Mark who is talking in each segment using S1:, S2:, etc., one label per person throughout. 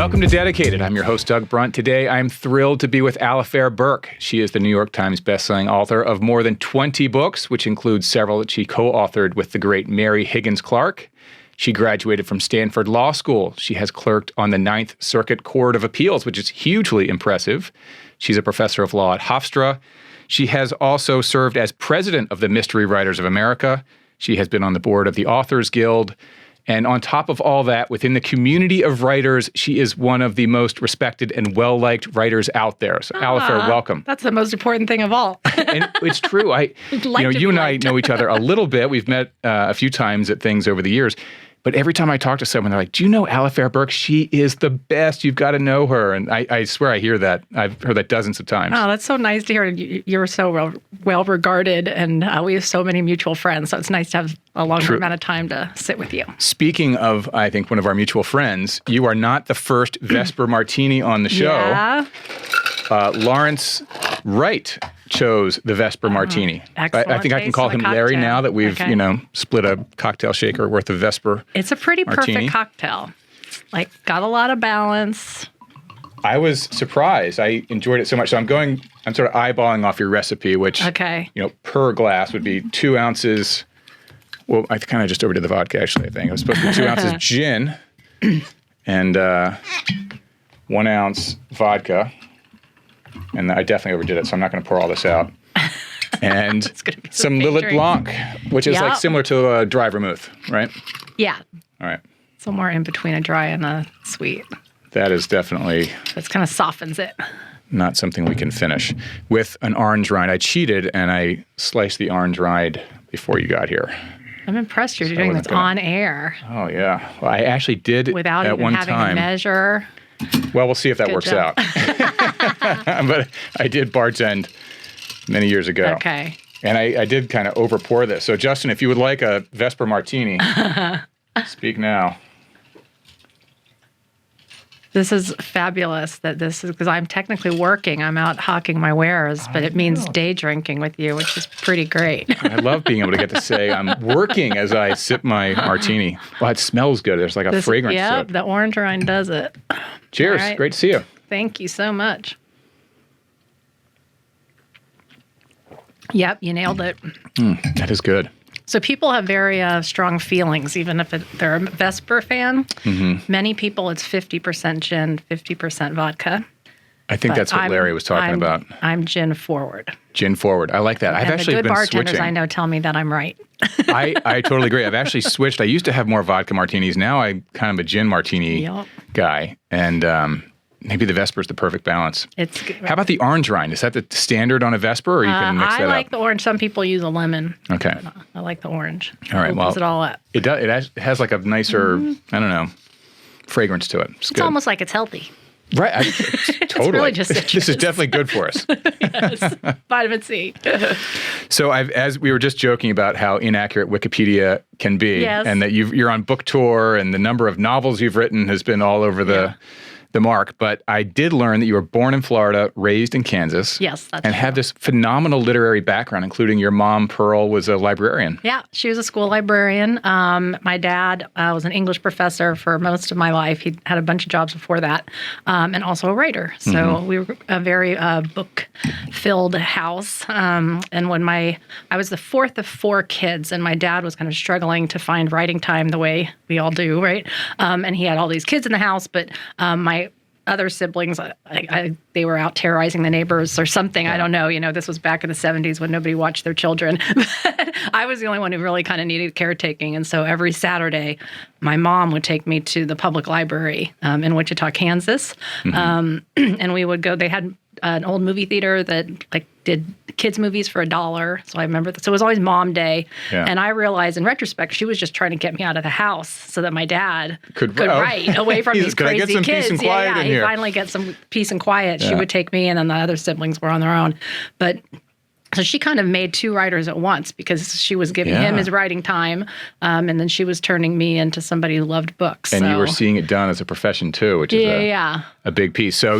S1: Welcome to Dedicated. I'm your host, Doug Brunt. Today, I'm thrilled to be with Alafair Burke. She is the New York Times bestselling author of more than 20 books, which includes several that she co-authored with the great Mary Higgins Clark. She graduated from Stanford Law School. She has clerked on the Ninth Circuit Court of Appeals, which is hugely impressive. She's a professor of law at Hofstra. She has also served as president of the Mystery Writers of America. She has been on the board of the Authors Guild. And on top of all that, within the community of writers, she is one of the most respected and well-liked writers out there. So, Alafair, welcome.
S2: That's the most important thing of all.
S1: And it's true. You and I know each other a little bit. We've met a few times at things over the years. But every time I talk to someone, they're like, do you know Alafair Burke? She is the best. You've got to know her. And I swear I hear that. I've heard that dozens of times.
S2: Oh, that's so nice to hear. You're so well regarded, and we have so many mutual friends. So it's nice to have a longer amount of time to sit with you.
S1: Speaking of, I think, one of our mutual friends, you are not the first Vesper Martini on the show.
S2: Yeah.
S1: Lawrence Wright chose the Vesper Martini.
S2: Excellent.
S1: I think I can call him Larry now that we've, split a cocktail shaker worth of Vesper.
S2: It's a pretty
S1: Martini.
S2: Perfect cocktail. Like, got a lot of balance.
S1: I was surprised. I enjoyed it so much. So I'm sort of eyeballing off your recipe, which, per glass would be 2 ounces. Well, I kind of just overdid the vodka, actually, I think. It was supposed to be 2 ounces gin and 1 ounce vodka. And I definitely overdid it, so I'm not going to pour all this out. And some Lillet Blanc, which is like similar to a dry vermouth, right?
S2: Yeah.
S1: All right.
S2: Somewhere in between a dry and a sweet.
S1: That is definitely...
S2: It kind of softens it.
S1: Not something we can finish. With an orange rind. I cheated, and I sliced the orange rind before you got here.
S2: I'm impressed you're doing this on air.
S1: Oh, yeah. Well, I actually did
S2: without
S1: at
S2: even
S1: one
S2: having
S1: time.
S2: a measure.
S1: Well, we'll see if that works out. But I did bartend many years ago.
S2: Okay.
S1: And I did kind of over pour this. So, Justin, if you would like a Vesper Martini, speak now.
S2: This is fabulous that this is, because I'm technically working. I'm out hawking my wares, but it means day drinking with you, which is pretty great.
S1: I love being able to get to say I'm working as I sip my martini. Well, it smells good. There's like a fragrance to it.
S2: Yeah, the orange rind does it.
S1: Cheers.
S2: Right.
S1: Great to see you.
S2: Thank you so much. Yep, you nailed it.
S1: That is good.
S2: So people have very strong feelings, even if they're a Vesper fan. Mm-hmm. Many people, it's 50% gin, 50% vodka.
S1: I think that's what Larry was talking about.
S2: I'm gin forward.
S1: Gin forward. I like that. I've actually been switching.
S2: The good bartenders I know tell me that I'm right.
S1: I totally agree. I've actually switched. I used to have more vodka martinis. Now I'm kind of a gin martini guy. And maybe the Vesper is the perfect balance.
S2: It's good. How
S1: about the orange rind? Is that the standard on a Vesper, or you can mix that up?
S2: I like the orange. Some people use a lemon.
S1: Okay.
S2: I like the orange.
S1: All right.
S2: Opens it all up.
S1: It does. It has like a nicer, I don't know, fragrance to it. It's
S2: almost like it's healthy.
S1: Right. Totally.
S2: It's really just
S1: this is definitely good for us.
S2: Yes. Vitamin C.
S1: So as we were just joking about how inaccurate Wikipedia can be, and that you're on book tour, and the number of novels you've written has been all over the mark. But I did learn that you were born in Florida, raised in Kansas.
S2: Yes, that's
S1: and
S2: true.
S1: have this phenomenal literary background, including your mom, Pearl, was a librarian.
S2: Yeah, she was a school librarian. My dad was an English professor for most of my life. He had a bunch of jobs before that, and also a writer. So we were a very book-filled house. And when I was the fourth of 4 kids, and my dad was kind of struggling to find writing time the way we all do, right? And he had all these kids in the house, but my other siblings, they were out terrorizing the neighbors or something. Yeah. I don't know. This was back in the 70s when nobody watched their children. I was the only one who really kind of needed caretaking. And so every Saturday, my mom would take me to the public library in Wichita, Kansas. And we would go. They had an old movie theater that did kids movies for $1. So I remember that. So it was always mom day. Yeah. And I realized in retrospect, she was just trying to get me out of the house so that my dad could write away from these crazy kids.
S1: Peace and quiet in here?
S2: He'd finally get some peace and quiet. Yeah. She would take me, and then the other siblings were on their own. But so she kind of made 2 writers at once, because she was giving him his writing time, and then she was turning me into somebody who loved books.
S1: And you were seeing it done as a profession too, which is a big piece. So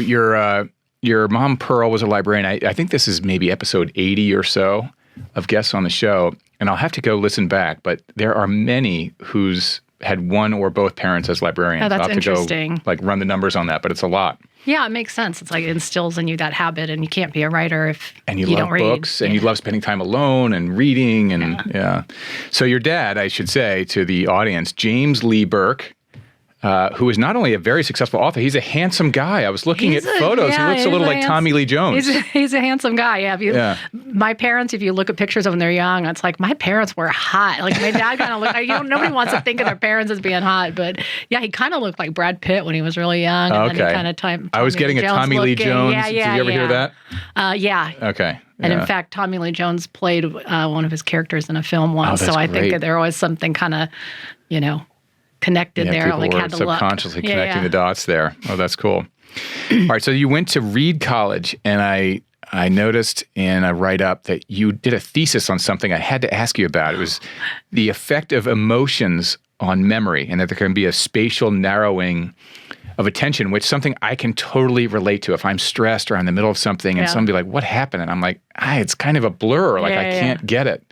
S1: your mom, Pearl, was a librarian. I think this is maybe episode 80 or so of guests on the show, and I'll have to go listen back, but there are many whose had one or both parents as librarians.
S2: Oh, that's
S1: I'll have
S2: interesting.
S1: to go run the numbers on that, but it's a lot.
S2: Yeah, it makes sense. It's like it instills in you that habit, and you can't be a writer if
S1: and you
S2: don't
S1: love
S2: read.
S1: books, and you love spending time alone and reading, and So your dad, I should say to the audience, James Lee Burke, who is not only a very successful author, he's a handsome guy. I was looking at photos. He looks a little like Tommy Lee Jones.
S2: He's a handsome guy. Yeah. My parents, if you look at pictures of when they're young, it's like my parents were hot. Like my dad kind of looked. Nobody wants to think of their parents as being hot, but yeah, he kind of looked like Brad Pitt when he was really young. And then he kind of
S1: I was getting a Tommy Lee Jones. Did you ever hear that?
S2: Yeah.
S1: Okay.
S2: And in fact, Tommy Lee Jones played one of his characters in a film once. So I think that there was something kind of, connected there.
S1: People
S2: like
S1: were
S2: had to
S1: subconsciously
S2: look.
S1: connecting the dots there. Oh, that's cool. All right, so you went to Reed College, and I noticed in a write-up that you did a thesis on something I had to ask you about. It was the effect of emotions on memory, and that there can be a spatial narrowing of attention, which is something I can totally relate to. If I'm stressed or I'm in the middle of something, and somebody like, what happened? And I'm like, it's kind of a blur. Like, I can't get it.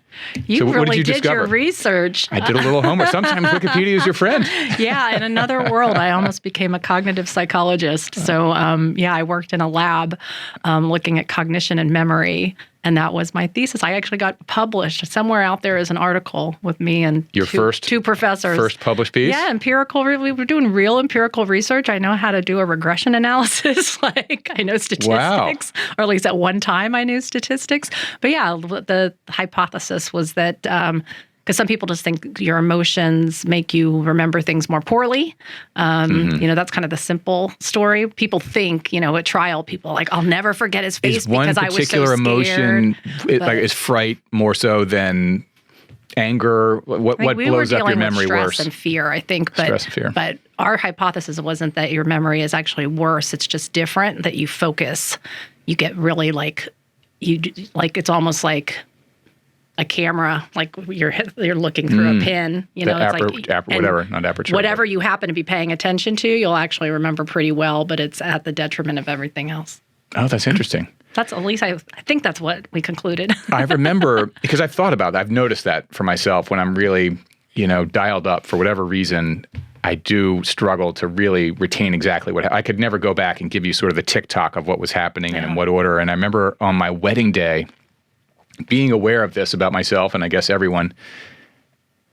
S2: You
S1: so
S2: really
S1: did you
S2: did
S1: discover?
S2: Your research.
S1: I did a little homework. Sometimes Wikipedia is your friend.
S2: Yeah, in another world, I almost became a cognitive psychologist. So, I worked in a lab looking at cognition and memory, and that was my thesis. I actually got published. Somewhere out there is an article with me and two professors.
S1: First published piece?
S2: Yeah, we were doing real empirical research. I know how to do a regression analysis. Like, I know statistics, or at least at one time I knew statistics. But yeah, the hypothesis was that because some people just think your emotions make you remember things more poorly. That's kind of the simple story. People think, at trial, people are like, I'll never forget his face because I was so scared.
S1: Is one particular emotion, is fright more so than anger? What blows up your memory worse?
S2: Stress and fear, I think.
S1: Stress and fear.
S2: But our hypothesis wasn't that your memory is actually worse. It's just different, that you focus. You get really it's almost like a camera, like you're looking through a pin, whatever you happen to be paying attention to, you'll actually remember pretty well, but it's at the detriment of everything else.
S1: Oh, that's interesting.
S2: That's at least I think that's what we concluded.
S1: I remember, because I've thought about that. I've noticed that for myself when I'm really, dialed up for whatever reason. I do struggle to really retain exactly what I could never go back and give you sort of the tick-tock of what was happening and in what order. And I remember on my wedding day, being aware of this about myself, and I guess everyone,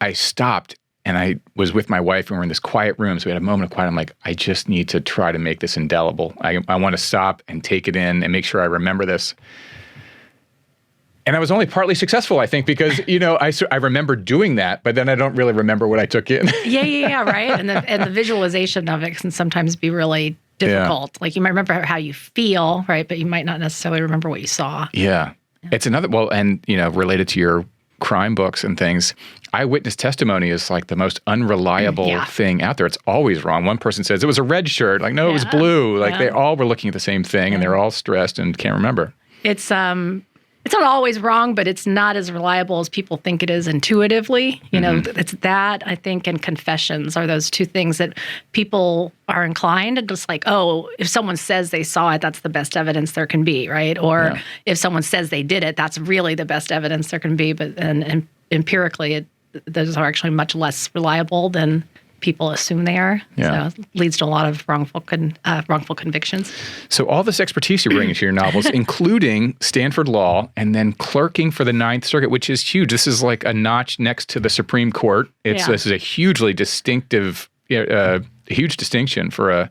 S1: I stopped and I was with my wife and we're in this quiet room. So we had a moment of quiet. I'm like, I just need to try to make this indelible. I want to stop and take it in and make sure I remember this. And I was only partly successful, I think, because, I remember doing that, but then I don't really remember what I took in.
S2: Yeah, right. And the visualization of it can sometimes be really difficult. Yeah. Like you might remember how you feel, right? But you might not necessarily remember what you saw.
S1: Yeah. It's another, related to your crime books and things, eyewitness testimony is like the most unreliable thing out there. It's always wrong. One person says it was a red shirt. Like, no, it was blue. Like they all were looking at the same thing and they're all stressed and can't remember.
S2: It's not always wrong, but it's not as reliable as people think it is intuitively. It's that, I think, and confessions are those two things that people are inclined to just like, if someone says they saw it, that's the best evidence there can be, right? Or if someone says they did it, that's really the best evidence there can be. But and empirically, those are actually much less reliable than people assume they are.
S1: Yeah.
S2: So it leads to a lot of wrongful convictions.
S1: So all this expertise you're bringing to your novels, including Stanford Law and then clerking for the Ninth Circuit, which is huge. This is like a notch next to the Supreme Court. This is a hugely distinctive, huge distinction for a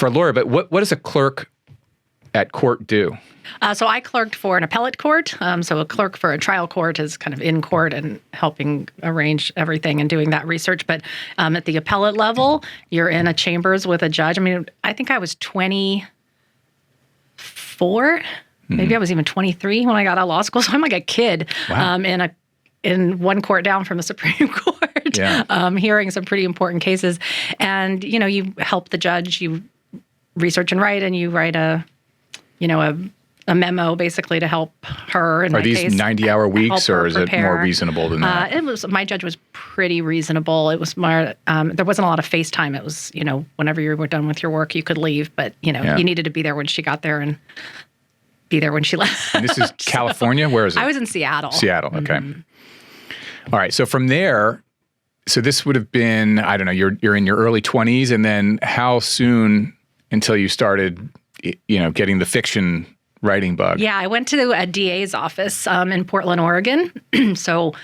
S1: lawyer. But what does a clerk at court do?
S2: So I clerked for an appellate court. So a clerk for a trial court is kind of in court and helping arrange everything and doing that research. But at the appellate level, you're in a chambers with a judge. I mean, I think I was 24. Maybe I was even 23 when I got out of law school. So I'm like a kid in one court down from the Supreme Court, hearing some pretty important cases. And, you help the judge, you research and write, and you write a memo basically to help her. Are
S1: these 90-hour weeks, or is it more reasonable than that?
S2: My judge was pretty reasonable. It was more, there wasn't a lot of face time. It was, whenever you were done with your work, you could leave, but you needed to be there when she got there and be there when she left.
S1: And this is California? Where is it?
S2: I was in Seattle.
S1: Seattle, okay. All right, so from there, So this would have been, I don't know, you're in your early 20s, and then how soon until you started, getting the fiction writing bug?
S2: Yeah, I went to a DA's office in Portland, Oregon. So,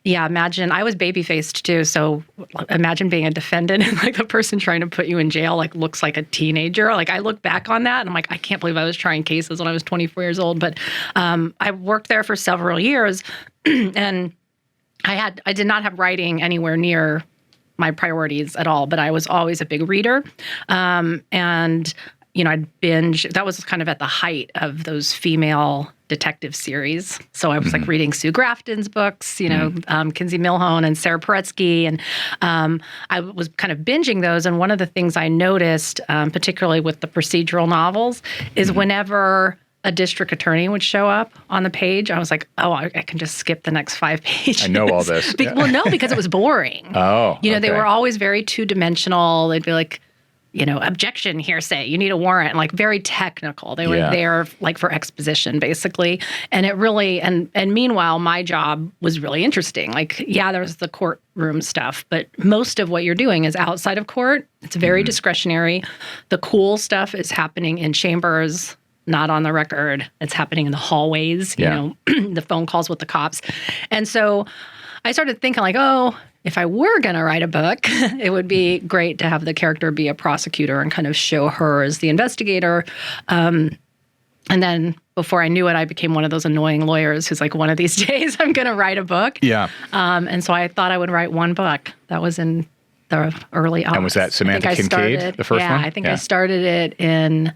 S2: yeah, imagine, I was baby-faced too, so imagine being a defendant and like the person trying to put you in jail like looks like a teenager. Like I look back on that and I'm like, I can't believe I was trying cases when I was 24 years old. But I worked there for several years and I did not have writing anywhere near my priorities at all, but I was always a big reader. And, I'd binge. That was kind of at the height of those female detective series. So I was like reading Sue Grafton's books, Kinsey Milhone and Sarah Paretsky. And I was kind of binging those. And one of the things I noticed, particularly with the procedural novels, is whenever a district attorney would show up on the page, I was like, oh, I can just skip the next 5 pages.
S1: I know all this.
S2: Well, no, because it was boring.
S1: Oh,
S2: They were always very two-dimensional. They'd be like, objection, hearsay, you need a warrant, like very technical. They were there like for exposition, basically. And it really, and meanwhile, my job was really interesting. Like, there was the courtroom stuff, but most of what you're doing is outside of court. It's very discretionary. The cool stuff is happening in chambers, not on the record. It's happening in the hallways, the phone calls with the cops. And so I started thinking like, if I were going to write a book, it would be great to have the character be a prosecutor and kind of show her as the investigator. And then before I knew it, I became one of those annoying lawyers who's like, one of these days I'm going to write a book.
S1: Yeah.
S2: And so I thought I would write one book. That was in the early aughts.
S1: And was that Samantha Kincaid, the first one?
S2: Yeah, I think I started it in,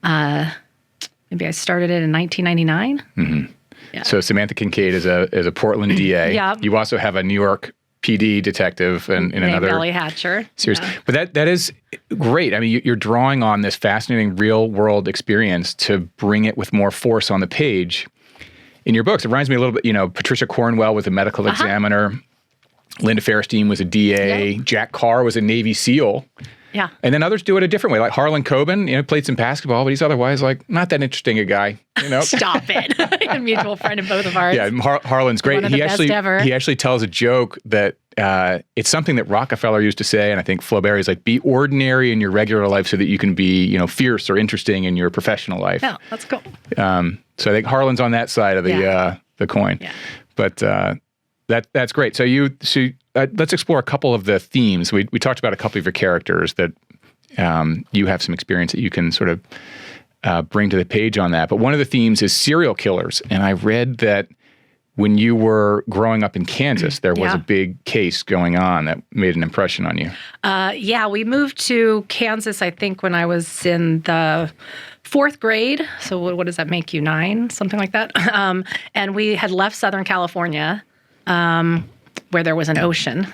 S2: maybe I started it in 1999.
S1: Mm-hmm. Yeah. So Samantha Kincaid is a Portland DA.
S2: Yeah.
S1: You also have a New York PD detective and in another
S2: Belly Hatcher
S1: series. Yeah. But that is great. I mean, you're drawing on this fascinating real world experience to bring it with more force on the page in your books. It reminds me a little bit, Patricia Cornwell was a medical examiner. Linda Fairstein was a DA. Yeah. Jack Carr was a Navy SEAL.
S2: Yeah.
S1: And then others do it a different way. Like Harlan Coben, played some basketball, but he's otherwise like not that interesting a guy.
S2: Stop it. A mutual friend of both of ours.
S1: Yeah, Harlan's great.
S2: One of the best ever.
S1: He actually tells a joke that it's something that Rockefeller used to say, and I think Flaubert is like, be ordinary in your regular life so that you can be, fierce or interesting in your professional life.
S2: Yeah, that's cool.
S1: So I think Harlan's on that side of the coin. Yeah. But that's great. So let's explore a couple of the themes. We talked about a couple of your characters that you have some experience that you can sort of bring to the page on that. But one of the themes is serial killers. And I read that when you were growing up in Kansas, there was a big case going on that made an impression on you.
S2: We moved to Kansas, I think, when I was in the 4th grade. So what does that make you, 9? Something like that. And we had left Southern California, where there was an ocean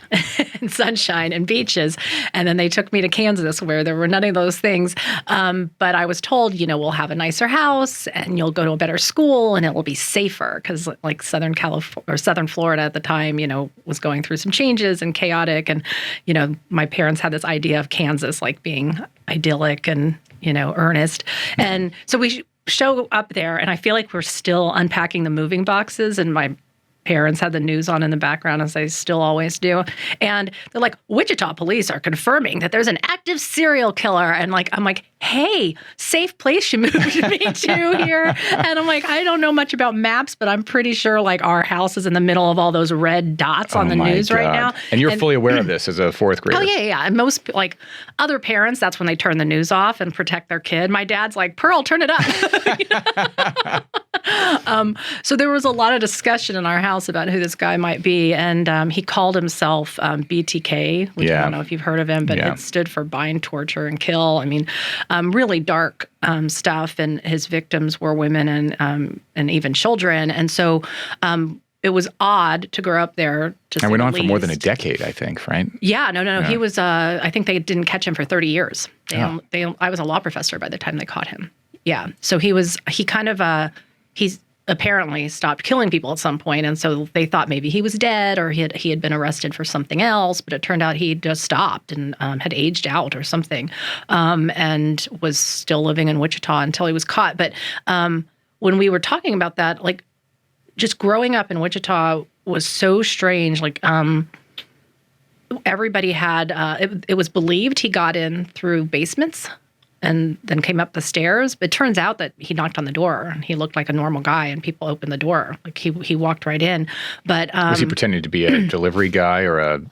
S2: and sunshine and beaches. And then they took me to Kansas where there were none of those things. But I was told, we'll have a nicer house and you'll go to a better school and it will be safer because like Southern California or Southern Florida at the time, was going through some changes and chaotic. And, my parents had this idea of Kansas like being idyllic and, earnest. And so we show up there and I feel like we're still unpacking the moving boxes and my parents had the news on in the background, as they still always do. And they're like, Wichita police are confirming that there's an active serial killer. And I'm like, hey, safe place you moved me to here. And I'm like, I don't know much about maps, but I'm pretty sure like our house is in the middle of all those red dots on the news right now.
S1: And you're fully aware of this as a 4th grader.
S2: Oh, yeah. And most like other parents, that's when they turn the news off and protect their kid. My dad's like, Pearl, turn it up. So there was a lot of discussion in our house about who this guy might be. And he called himself BTK, which I don't know if you've heard of him, but it stood for bind, torture, and kill. I mean, really dark stuff. And his victims were women and even children. And so it was odd to grow up there.
S1: And went on for more than a decade, I think, right?
S2: Yeah, no. He was, I think they didn't catch him for 30 years. I was a law professor by the time they caught him. Yeah. So he's apparently stopped killing people at some point, and so they thought maybe he was dead or he had been arrested for something else, but it turned out he just stopped and had aged out or something, and was still living in Wichita until he was caught. But when we were talking about that, like just growing up in Wichita was so strange. Like everybody had, it was believed he got in through basements and then came up the stairs. But it turns out that he knocked on the door and he looked like a normal guy and people opened the door. Like he walked right in. But
S1: was he pretending to be a delivery guy or a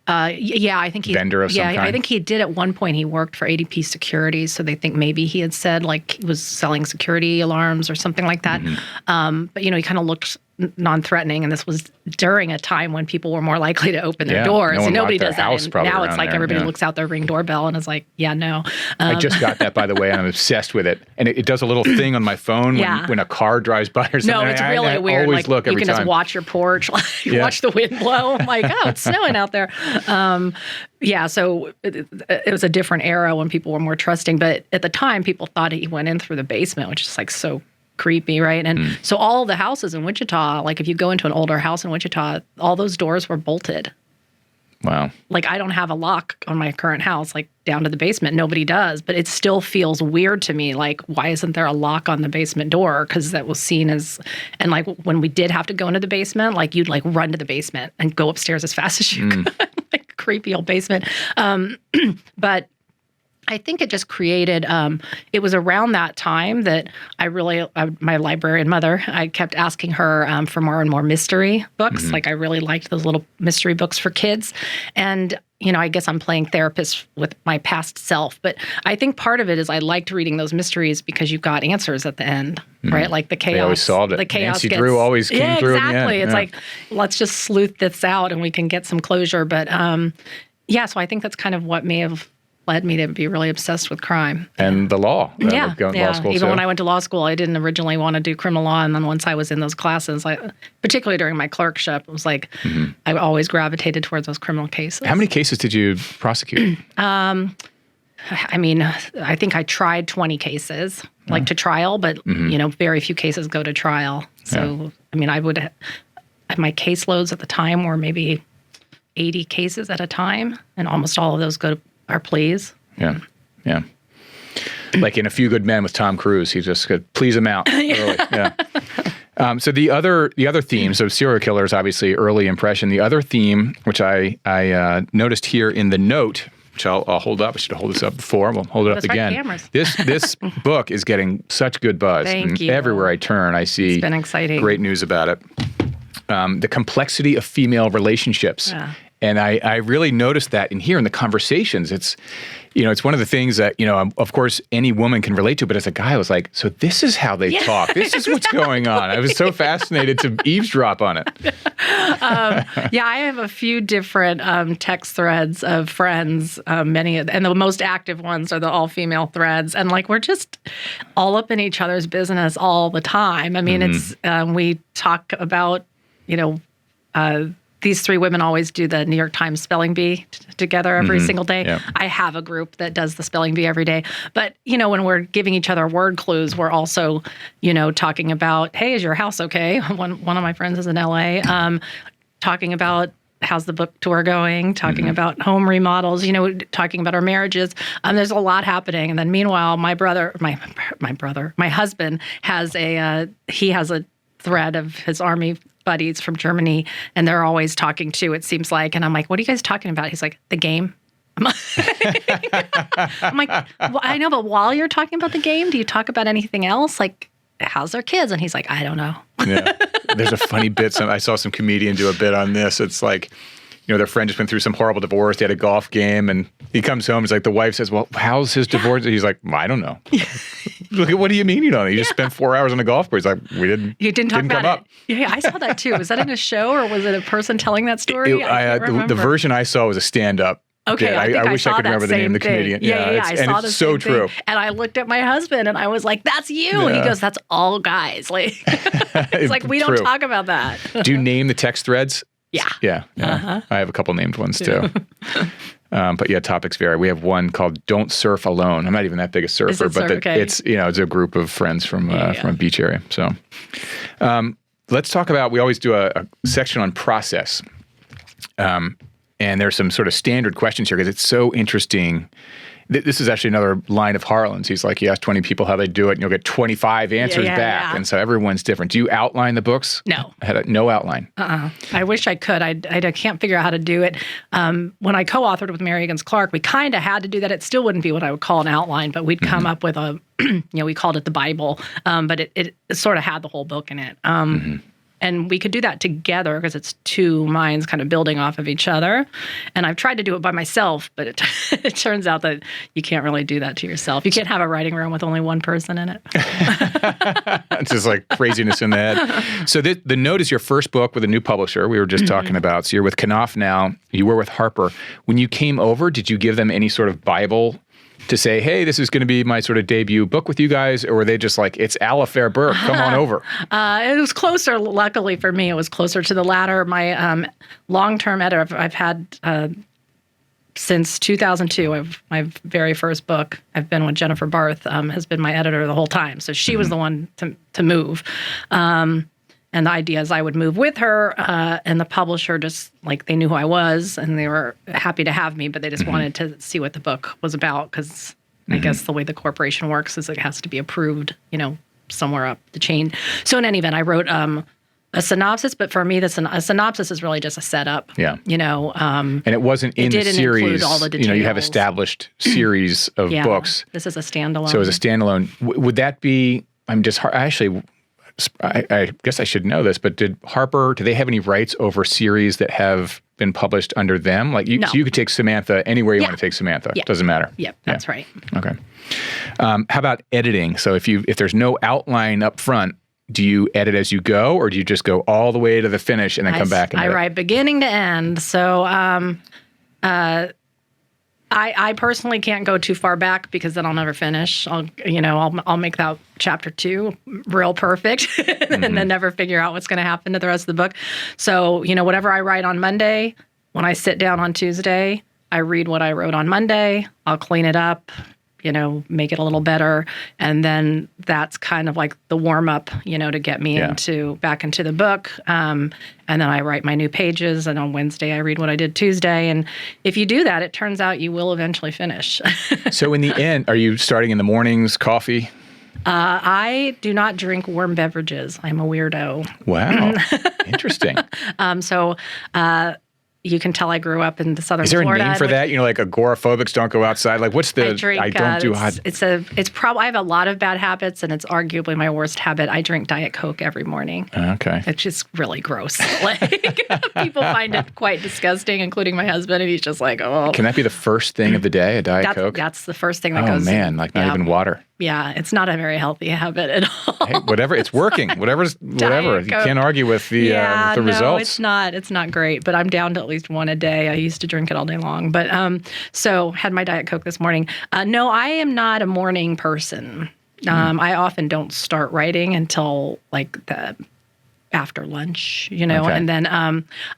S2: I think he
S1: vendor of some kind?
S2: I think he did at one point. He worked for ADP Security, so they think maybe he had said like he was selling security alarms or something like that. But he kind of looked non-threatening, and this was during a time when people were more likely to open their doors.
S1: No
S2: nobody does
S1: that.
S2: And now it's like everybody looks out their ring doorbell and is like, no.
S1: I just got that, by the way, and I'm obsessed with it. And it does a little thing on my phone when a car drives by or something.
S2: No, it's really weird.
S1: Always
S2: like
S1: look every
S2: you can
S1: time.
S2: just watch your porch, watch the wind blow. I'm like, oh, it's snowing out there. So it was a different era when people were more trusting. But at the time, people thought he went in through the basement, which is like so creepy, right? And so all the houses in Wichita, like if you go into an older house in Wichita, all those doors were bolted.
S1: Wow.
S2: Like I don't have a lock on my current house, like down to the basement. Nobody does, but it still feels weird to me. Like, why isn't there a lock on the basement door? Because that was seen as, and like when we did have to go into the basement, like you'd like run to the basement and go upstairs as fast as you could. Like creepy old basement. But I think it just created, it was around that time that my librarian mother, I kept asking her for more and more mystery books. Like I really liked those little mystery books for kids. And, I guess I'm playing therapist with my past self. But I think part of it is I liked reading those mysteries because you got answers at the end, right? Like the chaos.
S1: They always solved it.
S2: The chaos
S1: Nancy Drew always came through
S2: exactly.
S1: at the end.
S2: It's like, let's just sleuth this out and we can get some closure. But so I think that's kind of what may have led me to be really obsessed with crime.
S1: And the law. Law school
S2: Even when I went to law school, I didn't originally want to do criminal law. And then once I was in those classes, particularly during my clerkship, it was like I always gravitated towards those criminal cases.
S1: How many cases did you prosecute?
S2: I think I tried 20 cases, to trial, but, very few cases go to trial. So, I would, my caseloads at the time were maybe 80 cases at a time, and almost all of those are pleas.
S1: Yeah. Like in A Few Good Men with Tom Cruise, he just could please him out early. Yeah. So the other theme, so serial killers, obviously early impression. The other theme, which I noticed here in the note, which I'll hold up. I should hold this up before. We'll hold it up again.
S2: Cameras.
S1: This book is getting such good buzz.
S2: Thank you.
S1: Everywhere I turn, I see
S2: it's been exciting.
S1: Great news about it. The complexity of female relationships.
S2: Yeah.
S1: And I really noticed that in here in the conversations. It's, it's one of the things that, of course, any woman can relate to. But as a guy, I was like, so this is how they talk. This is what's going on. I was so fascinated to eavesdrop on it.
S2: I have a few different text threads of friends, and the most active ones are the all-female threads. And we're just all up in each other's business all the time. It's, we talk about, these three women always do the New York Times spelling bee together every single day. Yeah. I have a group that does the spelling bee every day. But, when we're giving each other word clues, we're also, talking about, hey, is your house okay? One of my friends is in L.A., talking about how's the book tour going, talking about home remodels, talking about our marriages. There's a lot happening. And then meanwhile, my husband has a thread of his army buddies from Germany, and they're always talking too, it seems like. And I'm like, what are you guys talking about? He's like, the game. I'm like, well, I know, but while you're talking about the game, do you talk about anything else? Like, how's their kids? And he's like, I don't know.
S1: Yeah. There's a funny bit. I saw some comedian do a bit on this. It's like, their friend just went through some horrible divorce. They had a golf game, and he comes home. He's like, the wife says, well, how's his divorce? He's like, I don't know. Like, what do you mean you don't know? You just spent 4 hours on a golf course. He's like,
S2: You didn't talk about it. Yeah, I saw that too. Was that in a show, or was it a person telling that story?
S1: The version I saw was a stand-up.
S2: Okay,
S1: I wish I could remember the name of the comedian.
S2: Yeah, I saw the
S1: so true.
S2: And I looked at my husband, and I was like, that's you. Yeah. And he goes, that's all guys. Like, it's like, we don't talk about that.
S1: Do you name the text threads?
S2: Yeah.
S1: I have a couple named ones too. But topics vary. We have one called "Don't Surf Alone." I'm not even that big a surfer, but it's it's a group of friends from a beach area. So let's talk about. We always do a section on process, and there's some sort of standard questions here because it's so interesting. This is actually another line of Harlan's. He's like, you ask 20 people how they do it, and you'll get 25 answers back. And so everyone's different. Do you outline the books?
S2: No.
S1: I had no outline.
S2: I wish I could. I can't figure out how to do it. When I co-authored with Mary Higgins Clark, we kind of had to do that. It still wouldn't be what I would call an outline, but we'd come up with a, we called it the Bible, but it sort of had the whole book in it. And we could do that together because it's two minds kind of building off of each other. And I've tried to do it by myself, but it turns out that you can't really do that to yourself. You can't have a writing room with only one person in it.
S1: It's just like craziness in the head. So The Note is your first book with a new publisher we were just talking about. So you're with Knopf now. You were with Harper. When you came over, did you give them any sort of Bible to say, hey, this is going to be my sort of debut book with you guys? Or were they just like, it's Alafair Burke, come on over? It
S2: was closer, luckily for me, it was closer to the latter. My long-term editor I've had since 2002, my very first book, I've been with Jennifer Barth, has been my editor the whole time. So she was the one to move. And the idea is I would move with her, and the publisher just, like, they knew who I was, and they were happy to have me, but they just wanted to see what the book was about, because I guess the way the corporation works is it has to be approved, somewhere up the chain. So in any event, I wrote a synopsis, but for me, a synopsis is really just a setup.
S1: Yeah.
S2: And
S1: it wasn't in the series.
S2: Include all the details.
S1: You have established series of books.
S2: This is a standalone.
S1: So as a standalone, would that be? I guess I should know this, but did Harper, do they have any rights over series that have been published under them? Like
S2: No.
S1: So you could take Samantha anywhere you want to take Samantha.
S2: Yeah.
S1: Doesn't matter.
S2: Yep, that's right.
S1: Okay. How about editing? So if there's no outline up front, do you edit as you go, or do you just go all the way to the finish and then come back and edit?
S2: I write beginning to end. So I personally can't go too far back because then I'll never finish. I'll make that chapter 2 real perfect and then never figure out what's going to happen to the rest of the book. So, whatever I write on Monday, when I sit down on Tuesday, I read what I wrote on Monday. I'll clean it up, make it a little better. And then that's kind of like the warm up, to get me back into the book. And then I write my new pages. And on Wednesday, I read what I did Tuesday. And if you do that, it turns out you will eventually finish.
S1: So in the end, are you starting in the mornings, coffee?
S2: I do not drink warm beverages. I'm a weirdo.
S1: Wow. Interesting.
S2: You can tell I grew up in the southern
S1: Is there
S2: Florida.
S1: a name for that? Like agoraphobics don't go outside. Like what's the?
S2: I
S1: don't do hot.
S2: It's probably I have a lot of bad habits, and it's arguably my worst habit. I drink Diet Coke every morning.
S1: Okay.
S2: It's just really gross. People find it quite disgusting, including my husband, and he's just like, oh.
S1: Can that be the first thing of the day? A Diet Coke?
S2: That's the first thing that goes.
S1: Oh man, like not even water.
S2: Yeah, it's not a very healthy habit at all.
S1: Hey, whatever, it's working. Whatever. You can't argue with the results.
S2: No, it's not. It's not great, but I'm down to at least one a day. I used to drink it all day long, but so had my Diet Coke this morning. No, I am not a morning person. I often don't start writing until like after lunch,
S1: Okay.
S2: and then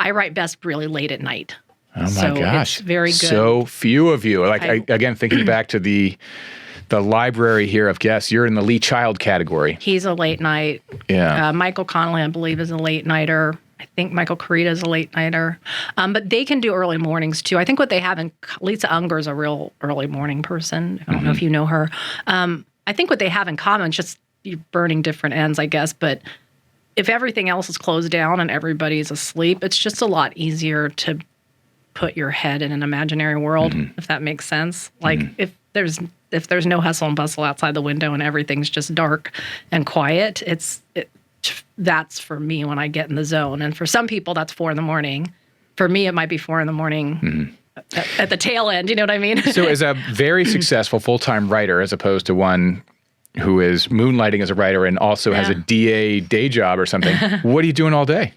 S2: I write best really late at night.
S1: Oh my gosh,
S2: it's very good.
S1: So few of you. Like again, thinking back to the library here of guests, you're in the Lee Child category.
S2: He's a late night.
S1: Yeah.
S2: Michael Connolly, I believe, is a late nighter. I think Michael Carita is a late nighter. But they can do early mornings, too. I think what they have Lisa Unger is a real early morning person. I don't know if you know her. I think what they have in common is just you're burning different ends, I guess. But if everything else is closed down and everybody's asleep, it's just a lot easier to put your head in an imaginary world, if that makes sense. Like if there's no hustle and bustle outside the window and everything's just dark and quiet, that's for me when I get in the zone. And for some people, that's 4 a.m. For me, it might be 4 a.m. At the tail end. You know what I mean?
S1: So as a very successful full-time writer, as opposed to one who is moonlighting as a writer and also has a DA day job or something, what are you doing all day?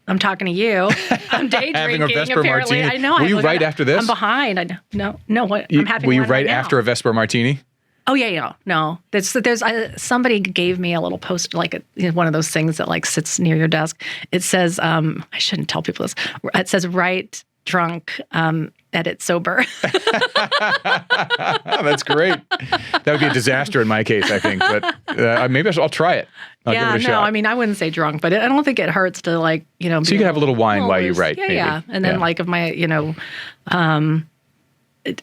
S2: I'm talking to you. I'm day
S1: having
S2: drinking,
S1: a Vesper
S2: apparently.
S1: Martini.
S2: I know.
S1: Will you write after this?
S2: I'm behind. No. What? I'm having
S1: Will you
S2: one
S1: write
S2: right now.
S1: after a Vesper Martini?
S2: Oh yeah. No. Somebody gave me a little post, like one of those things that like sits near your desk. It says, I shouldn't tell people this. It says, write drunk, edit sober.
S1: That's great. That would be a disaster in my case, I think. But maybe I'll try it. I'll give it a shot.
S2: I mean, I wouldn't say drunk, but I don't think it hurts to like,
S1: So you can have a little wine while you write.
S2: Yeah. And then like if my,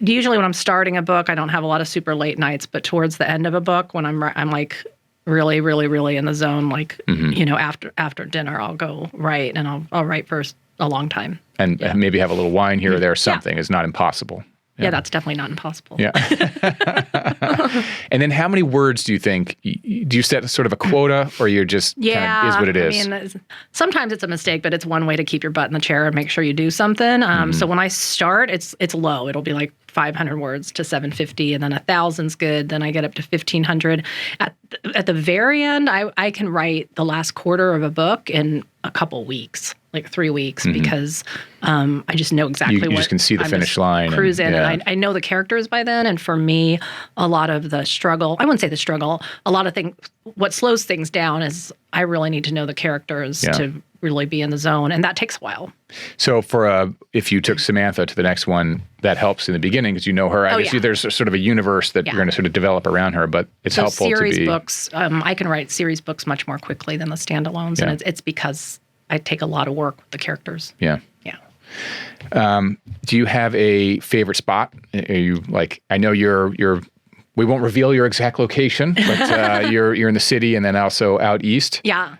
S2: usually when I'm starting a book, I don't have a lot of super late nights, but towards the end of a book, when I'm like really, really, really in the zone, like, after dinner, I'll go write, and I'll write for a long time.
S1: And maybe have a little wine here or there or something is not impossible.
S2: Yeah, that's definitely not impossible.
S1: Yeah. And then how many words do you think, do you set sort of a quota, or you're just kind of is what it is?
S2: I mean, sometimes it's a mistake, but it's one way to keep your butt in the chair and make sure you do something. So when I start, it's low. It'll be like 500 words to 750, and then 1,000's good. Then I get up to 1,500. At the very end, I can write the last quarter of a book in a couple weeks, like 3 weeks, because I just know exactly what.
S1: You just can see the finish line.
S2: Cruise in, and I know the characters by then. And for me, a lot of the struggle, I wouldn't say the struggle, a lot of things, what slows things down is I really need to know the characters to really be in the zone, and that takes a while.
S1: So if you took Samantha to the next one, that helps in the beginning because you know her. I guess there's sort of a universe that you're going to sort of develop around her, but it's helpful to be.
S2: Series books, I can write series books much more quickly than the standalones, and it's because I take a lot of work with the characters.
S1: Yeah.
S2: Yeah.
S1: Do you have a favorite spot? Are you like? I know you're. We won't reveal your exact location, but you're in the city and then also out east.
S2: Yeah.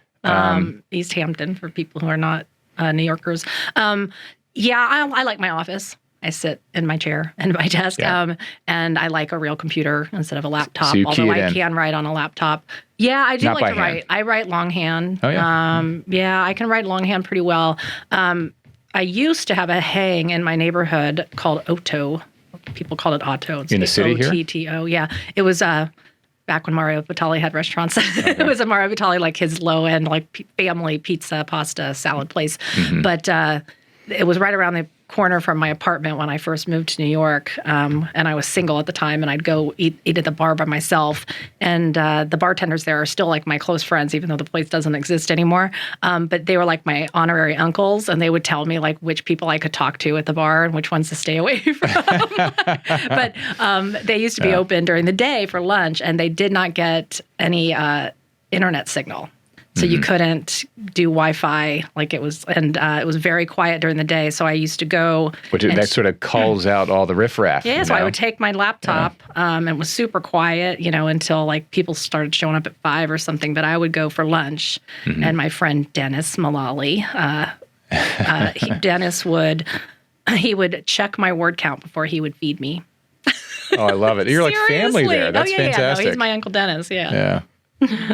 S2: East Hampton for people who are not New Yorkers. I like my office. I sit in my chair and my desk, and I like a real computer instead of a laptop,
S1: so
S2: although I can write on a laptop. Yeah, I do
S1: not
S2: like to write. I write longhand.
S1: Oh, yeah.
S2: I can write longhand pretty well. I used to have a hang in my neighborhood called Otto. People called it Otto. It's
S1: in the city here?
S2: O-T-T-O. Yeah. It was back when Mario Batali had restaurants. It was a Mario Batali, like his low-end, like family pizza, pasta, salad place. But it was right around the corner from my apartment when I first moved to New York, and I was single at the time, and I'd go eat at the bar by myself, and the bartenders there are still like my close friends, even though the place doesn't exist anymore, but they were like my honorary uncles, and they would tell me like which people I could talk to at the bar and which ones to stay away from. But they used to be open during the day for lunch, and they did not get any internet signal. So you couldn't do Wi-Fi like it was, and it was very quiet during the day. So I used to go.
S1: That sort of calls out all the riffraff.
S2: Yeah, so I would take my laptop, and it was super quiet, until like people started showing up at 5 or something. But I would go for lunch, and my friend Dennis Mullally, Dennis would check my word count before he would feed me.
S1: Oh, I love it. You're like family there. That's fantastic.
S2: No, he's my Uncle Dennis. Yeah.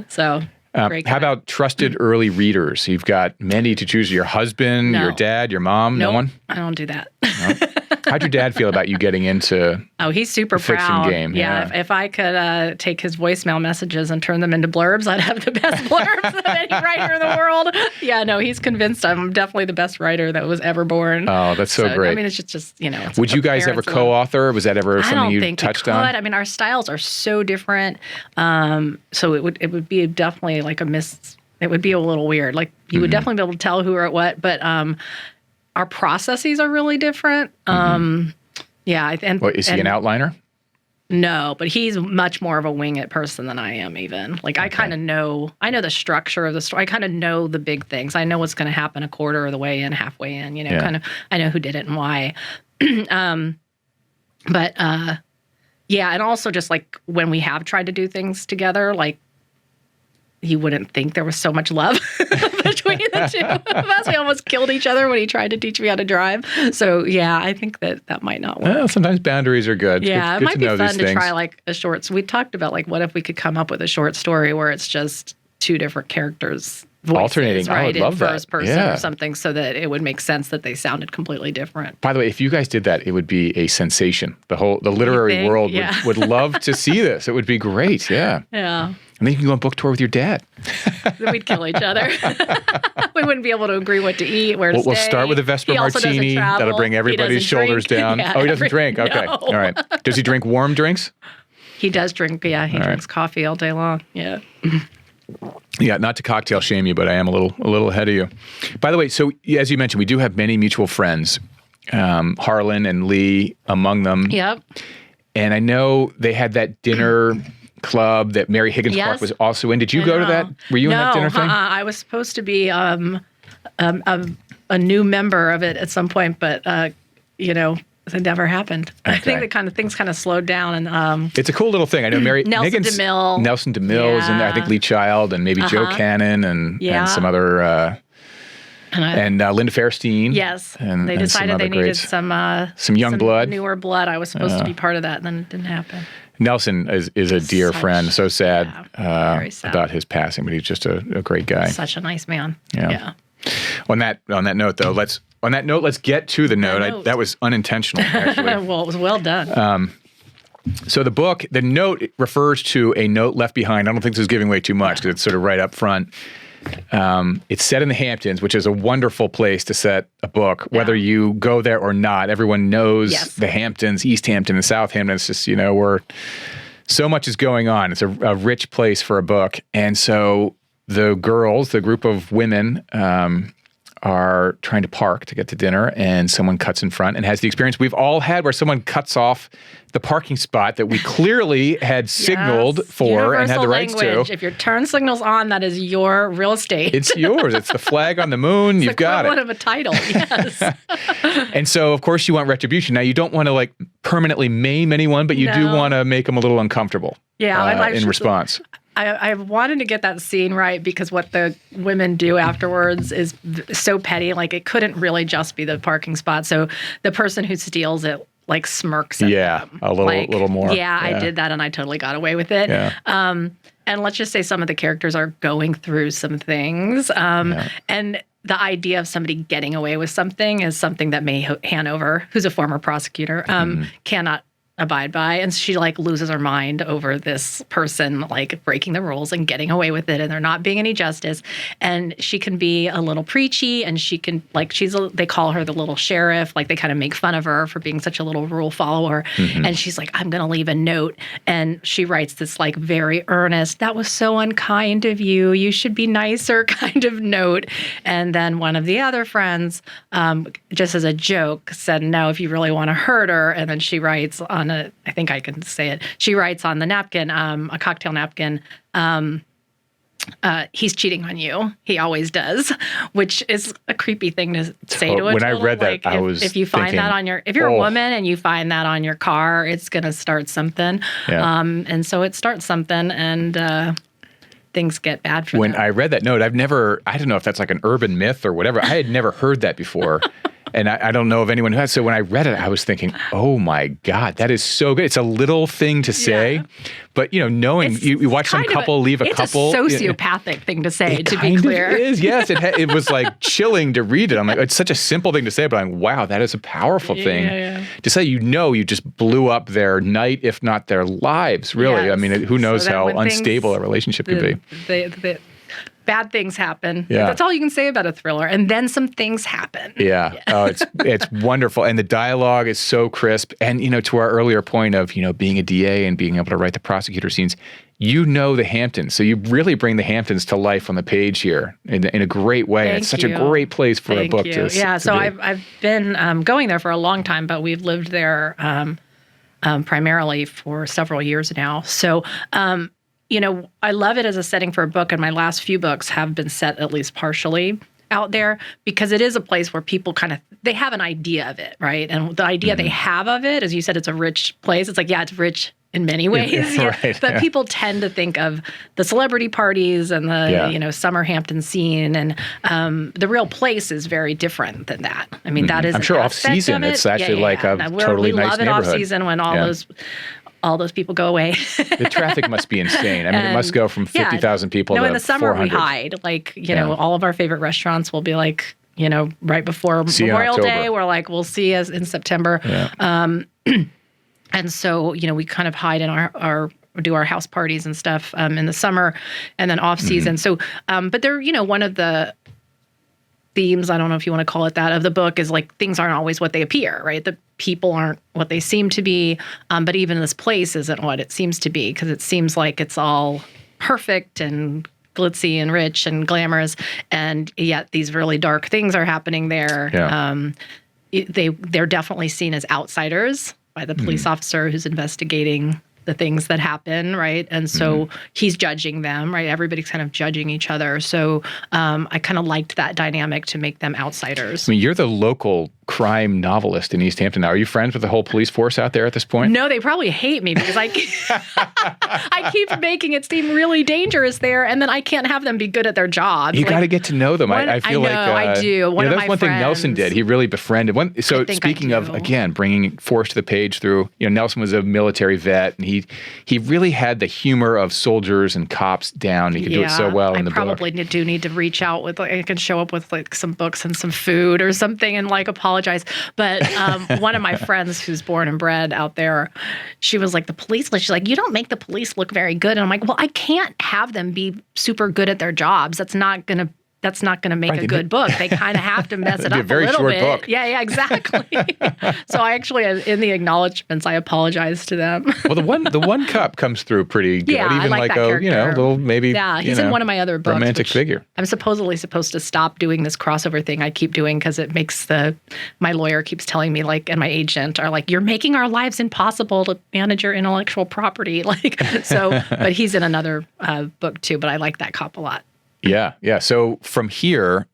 S2: So.
S1: How about trusted early readers? You've got many to choose. Your husband, your dad, your mom, no one?
S2: I don't do that.
S1: No? How'd your dad feel about you getting into
S2: he's super
S1: the fiction
S2: proud.
S1: game?
S2: Yeah, if I could take his voicemail messages and turn them into blurbs, I'd have the best blurbs of any writer in the world. Yeah, no, he's convinced I'm definitely the best writer that was ever born.
S1: Oh, that's so great.
S2: I mean, it's just it's
S1: would you guys ever co-author? Was that ever something you touched on?
S2: I mean, our styles are so different. So it would be definitely like it would be a little weird. Like you would definitely be able to tell who wrote what, but our processes are really different. Yeah.
S1: Is he an outliner?
S2: No, but he's much more of a wing it person than I am even. Like I know the structure of the story. I kind of know the big things. I know what's going to happen a quarter of the way in, halfway in, kind of, I know who did it and why. And also just like when we have tried to do things together, like you wouldn't think there was so much love between the two of us. We almost killed each other when he tried to teach me how to drive. So, yeah, I think that might not work.
S1: Well, sometimes boundaries are good.
S2: Yeah,
S1: good
S2: it might be fun to
S1: things.
S2: try like a short. So we talked about like what if we could come up with a short story where it's just two different characters voices,
S1: alternating.
S2: Right?
S1: I would love
S2: in
S1: that.
S2: First person or something, so that it would make sense that they sounded completely different.
S1: By the way, if you guys did that, it would be a sensation. The literary world would love to see this. It would be great. Yeah.
S2: Yeah.
S1: And then you can go on book tour with your dad.
S2: Then we'd kill each other. We wouldn't be able to agree what to eat, where to stay.
S1: We'll start with a Vesper Martini. That'll bring everybody's shoulders down.
S2: Yeah,
S1: he doesn't drink? Okay.
S2: No.
S1: All right. Does he drink warm drinks?
S2: He does drink. Yeah, he drinks coffee all day long. Yeah.
S1: Yeah, not to cocktail shame you, but I am a little ahead of you. By the way, so as you mentioned, we do have many mutual friends, Harlan and Lee among them.
S2: Yep.
S1: And I know they had that dinner club that Mary Higgins Clark was also in. Did you go to that? Were you in that dinner thing?
S2: I was supposed to be a new member of it at some point, but It never happened.
S1: Okay.
S2: I think the kind of things kind of slowed down, and
S1: it's a cool little thing. I know
S2: Nelson
S1: Higgins,
S2: DeMille.
S1: Nelson DeMille is in there. I think Lee Child and maybe Joe Cannon and some other and Linda Fairstein.
S2: Yes,
S1: and,
S2: they decided they needed some
S1: young blood,
S2: newer blood. I was supposed to be part of that, and then it didn't happen.
S1: Nelson is a dear friend. So sad,
S2: very sad
S1: about his passing, but he's just a great guy.
S2: Such a nice man.
S1: Yeah. On that note, though, let's get to the note. That was unintentional, actually.
S2: Well, it was well done.
S1: So the note refers to a note left behind. I don't think this is giving away too much because it's sort of right up front. It's set in the Hamptons, which is a wonderful place to set a book, whether you go there or not. Everyone knows the Hamptons, East Hampton and South Hampton. It's just, where so much is going on. It's a rich place for a book. And so the group of women, are trying to park to get to dinner, and someone cuts in front and has the experience we've all had where someone cuts off the parking spot that we clearly had signaled for and had the rights to.
S2: If your turn signal's on, that is your real estate.
S1: It's yours. It's the flag on the moon. You've got it.
S2: It's equivalent of a title, yes.
S1: And so, of course, you want retribution. Now, you don't want to permanently maim anyone, but you do want to make them a little uncomfortable in response.
S2: I wanted to get that scene right because what the women do afterwards is so petty. It couldn't really just be the parking spot. So the person who steals it smirks at them.
S1: A little more.
S2: Yeah, I did that and I totally got away with it. Yeah. And let's just say some of the characters are going through some things. And the idea of somebody getting away with something is something that May Hanover, who's a former prosecutor, cannot abide by. And she loses her mind over this person breaking the rules and getting away with it, and there not being any justice. And she can be a little preachy, and she can they call her the little sheriff. They kind of make fun of her for being such a little rule follower. And she's like, I'm going to leave a note. And she writes this very earnest, that was so unkind of you. You should be nicer kind of note. And then one of the other friends, just as a joke, said, no, if you really want to hurt her. And then she writes on I think I can say it. She writes on the napkin, a cocktail napkin, he's cheating on you. He always does, which is a creepy thing to say to a
S1: When I read that, I was
S2: if you find
S1: thinking,
S2: that if you're a woman and you find that on your car, it's going to start something. Yeah. And so it starts something, and things get bad for them.
S1: When I read that note, I don't know if that's an urban myth or whatever. I had never heard that before. And I don't know of anyone who has. So when I read it, I was thinking, oh my God, that is so good. It's a little thing to say, but knowing you watch some couple leave a couple.
S2: It's a sociopathic thing to say, to be clear.
S1: It is, yes. It was chilling to read it. I'm like, it's such a simple thing to say, but I'm like, wow, that is a powerful thing to say. You just blew up their night, if not their lives, really. Yes. I mean, who knows how unstable a relationship could be.
S2: Bad things happen. Yeah. That's all you can say about a thriller. And then some things happen.
S1: Yeah. Oh, it's wonderful. And the dialogue is so crisp. And, to our earlier point of, being a DA and being able to write the prosecutor scenes, the Hamptons. So you really bring the Hamptons to life on the page here in a great way. It's such a great place for a book to
S2: Yeah. So I've been going there for a long time, but we've lived there primarily for several years now. So, I love it as a setting for a book, and my last few books have been set at least partially out there because it is a place where people they have an idea of it, right? And the idea they have of it, as you said, it's a rich place. It's it's rich in many ways,
S1: right,
S2: but people tend to think of the celebrity parties and the summer Hampton scene, and the real place is very different than that. I mean, that is
S1: I'm sure off season it's actually a totally nice neighborhood. We love it off season when all those people go away. The traffic must be insane. I mean, it must go from 50,000 people to 400.
S2: In the summer we hide. All of our favorite restaurants will be right before Memorial Day, we're we'll see you in September. Yeah. And so, we kind of hide in our do our house parties and stuff in the summer and then off season. So, but they're, one of the themes, I don't know if you want to call it that, of the book is things aren't always what they appear, right? The people aren't what they seem to be, but even this place isn't what it seems to be because it seems like it's all perfect and glitzy and rich and glamorous, and yet these really dark things are happening there. Yeah. They're definitely seen as outsiders by the police officer who's investigating the things that happen, right? And so he's judging them, right? Everybody's kind of judging each other. So I kind of liked that dynamic to make them outsiders.
S1: I mean, you're the local crime novelist in East Hampton now. Are you friends with the whole police force out there at this point?
S2: No, they probably hate me because I keep making it seem really dangerous there, and then I can't have them be good at their jobs.
S1: You got to get to know them. I feel like
S2: I do.
S1: That's one thing Nelson did. He really befriended. So speaking of, again, bringing force to the page through, Nelson was a military vet, and he really had the humor of soldiers and cops down. He could do it so well in the book.
S2: I probably do need to reach out with, I can show up with like some books and some food or something and like apologize. But one of my friends who's born and bred out there, she was like, the police, she's like, you don't make the police look very good. And I'm like, well, I can't have them be super good at their jobs. That's not going to make a good book. They kind of have to mess it up a
S1: very
S2: little
S1: short
S2: bit.
S1: Book.
S2: Yeah, exactly. So I actually, in the acknowledgments, I apologize to them.
S1: Well, the one cup comes through pretty good.
S2: Yeah,
S1: even
S2: I like that
S1: a
S2: character.
S1: little maybe.
S2: Yeah, he's in one of my other books.
S1: Romantic figure.
S2: I'm supposedly supposed to stop doing this crossover thing I keep doing because it makes my lawyer keeps telling me and my agent are like, you're making our lives impossible to manage your intellectual property. But he's in another book too. But I like that cop a lot.
S1: Yeah. So from here,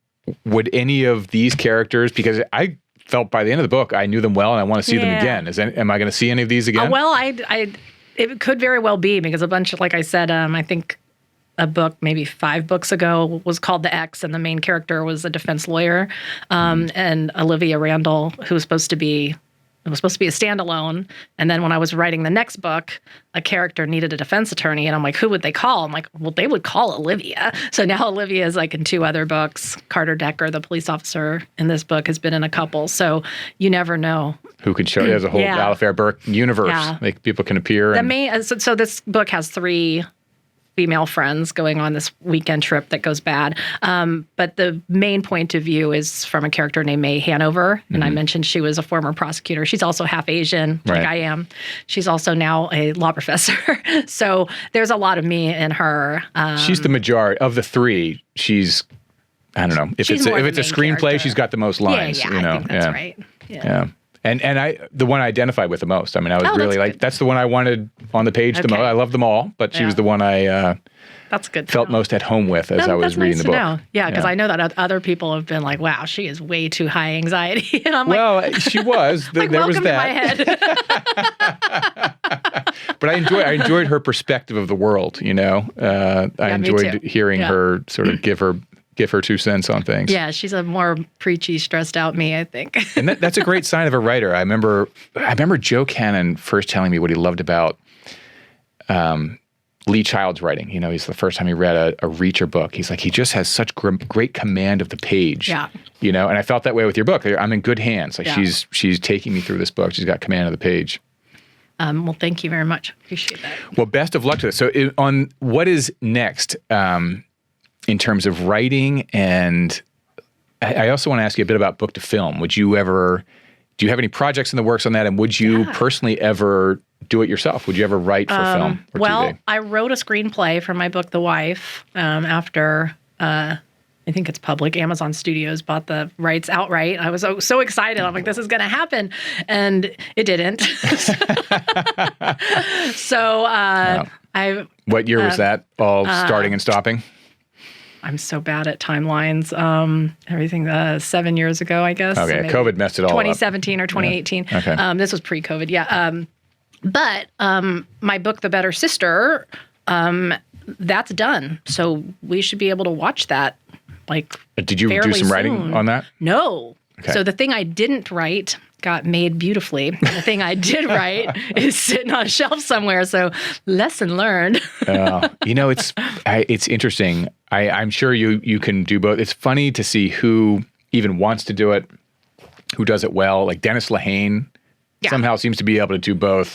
S1: would any of these characters, because I felt by the end of the book, I knew them well and I want to see them again. Am I going to see any of these again?
S2: Well, it could very well be because a bunch of, like I said, I think a book maybe 5 books ago was called The X, and the main character was a defense lawyer, and Olivia Randall, who was supposed to be a standalone. And then when I was writing the next book, a character needed a defense attorney. And I'm like, who would they call? I'm like, well, they would call Olivia. So now Olivia is like in 2 other books. Carter Decker, the police officer in this book, has been in a couple. So you never know.
S1: Who could show? There's a whole Alafair Burke universe. Yeah. Like people can appear.
S2: So this book has 3 female friends going on this weekend trip that goes bad. But the main point of view is from a character named May Hanover. And I mentioned she was a former prosecutor. She's also half Asian, like I am. She's also now a law professor. So there's a lot of me in her.
S1: She's the majority of the 3. She's, I don't know. If it's a screenplay, character. She's got the most lines.
S2: Yeah, I think that's right.
S1: Yeah. And the one I identified with the most. I mean, I was really like, that's the one I wanted on the page the most. I love them all, but she was the one I
S2: that's good
S1: felt most at home with as I was reading the book.
S2: Know. Yeah, because I know that other people have been like, wow, she is way too high anxiety. And I'm
S1: she was. There was that.
S2: To my head.
S1: But I enjoyed her perspective of the world, I enjoyed hearing her sort of give her 2 cents on things.
S2: Yeah, she's a more preachy, stressed out me, I think.
S1: And that's a great sign of a writer. I remember Joe Cannon first telling me what he loved about Lee Child's writing. He's the first time he read a Reacher book. He's like, he just has such great command of the page.
S2: Yeah.
S1: And I felt that way with your book. I'm in good hands. Like she's taking me through this book. She's got command of the page.
S2: Well, thank you very much. Appreciate that.
S1: Well, best of luck to this. So on what is next? In terms of writing, and I also want to ask you a bit about book to film. Do you have any projects in the works on that? And would you personally ever do it yourself? Would you ever write for film or TV?
S2: I wrote a screenplay for my book, The Wife, after, I think it's public. Amazon Studios bought the rights outright. I was so excited. I'm like, this is going to happen. And it didn't. So
S1: What year was that all starting and stopping?
S2: I'm so bad at timelines. Everything 7 years ago, I guess.
S1: Okay, so COVID messed it all
S2: 2017
S1: up.
S2: or 2018.
S1: Yeah. Okay.
S2: This was pre-COVID, yeah. But my book, The Better Sister, that's done. So we should be able to watch that,
S1: Did you do some writing on that?
S2: No.
S1: Okay.
S2: So the thing I didn't write got made beautifully. The thing I did write is sitting on a shelf somewhere. So lesson learned. It's interesting. I'm sure you can do both. It's funny to see who even wants to do it, who does it well. Like Dennis Lehane somehow seems to be able to do both.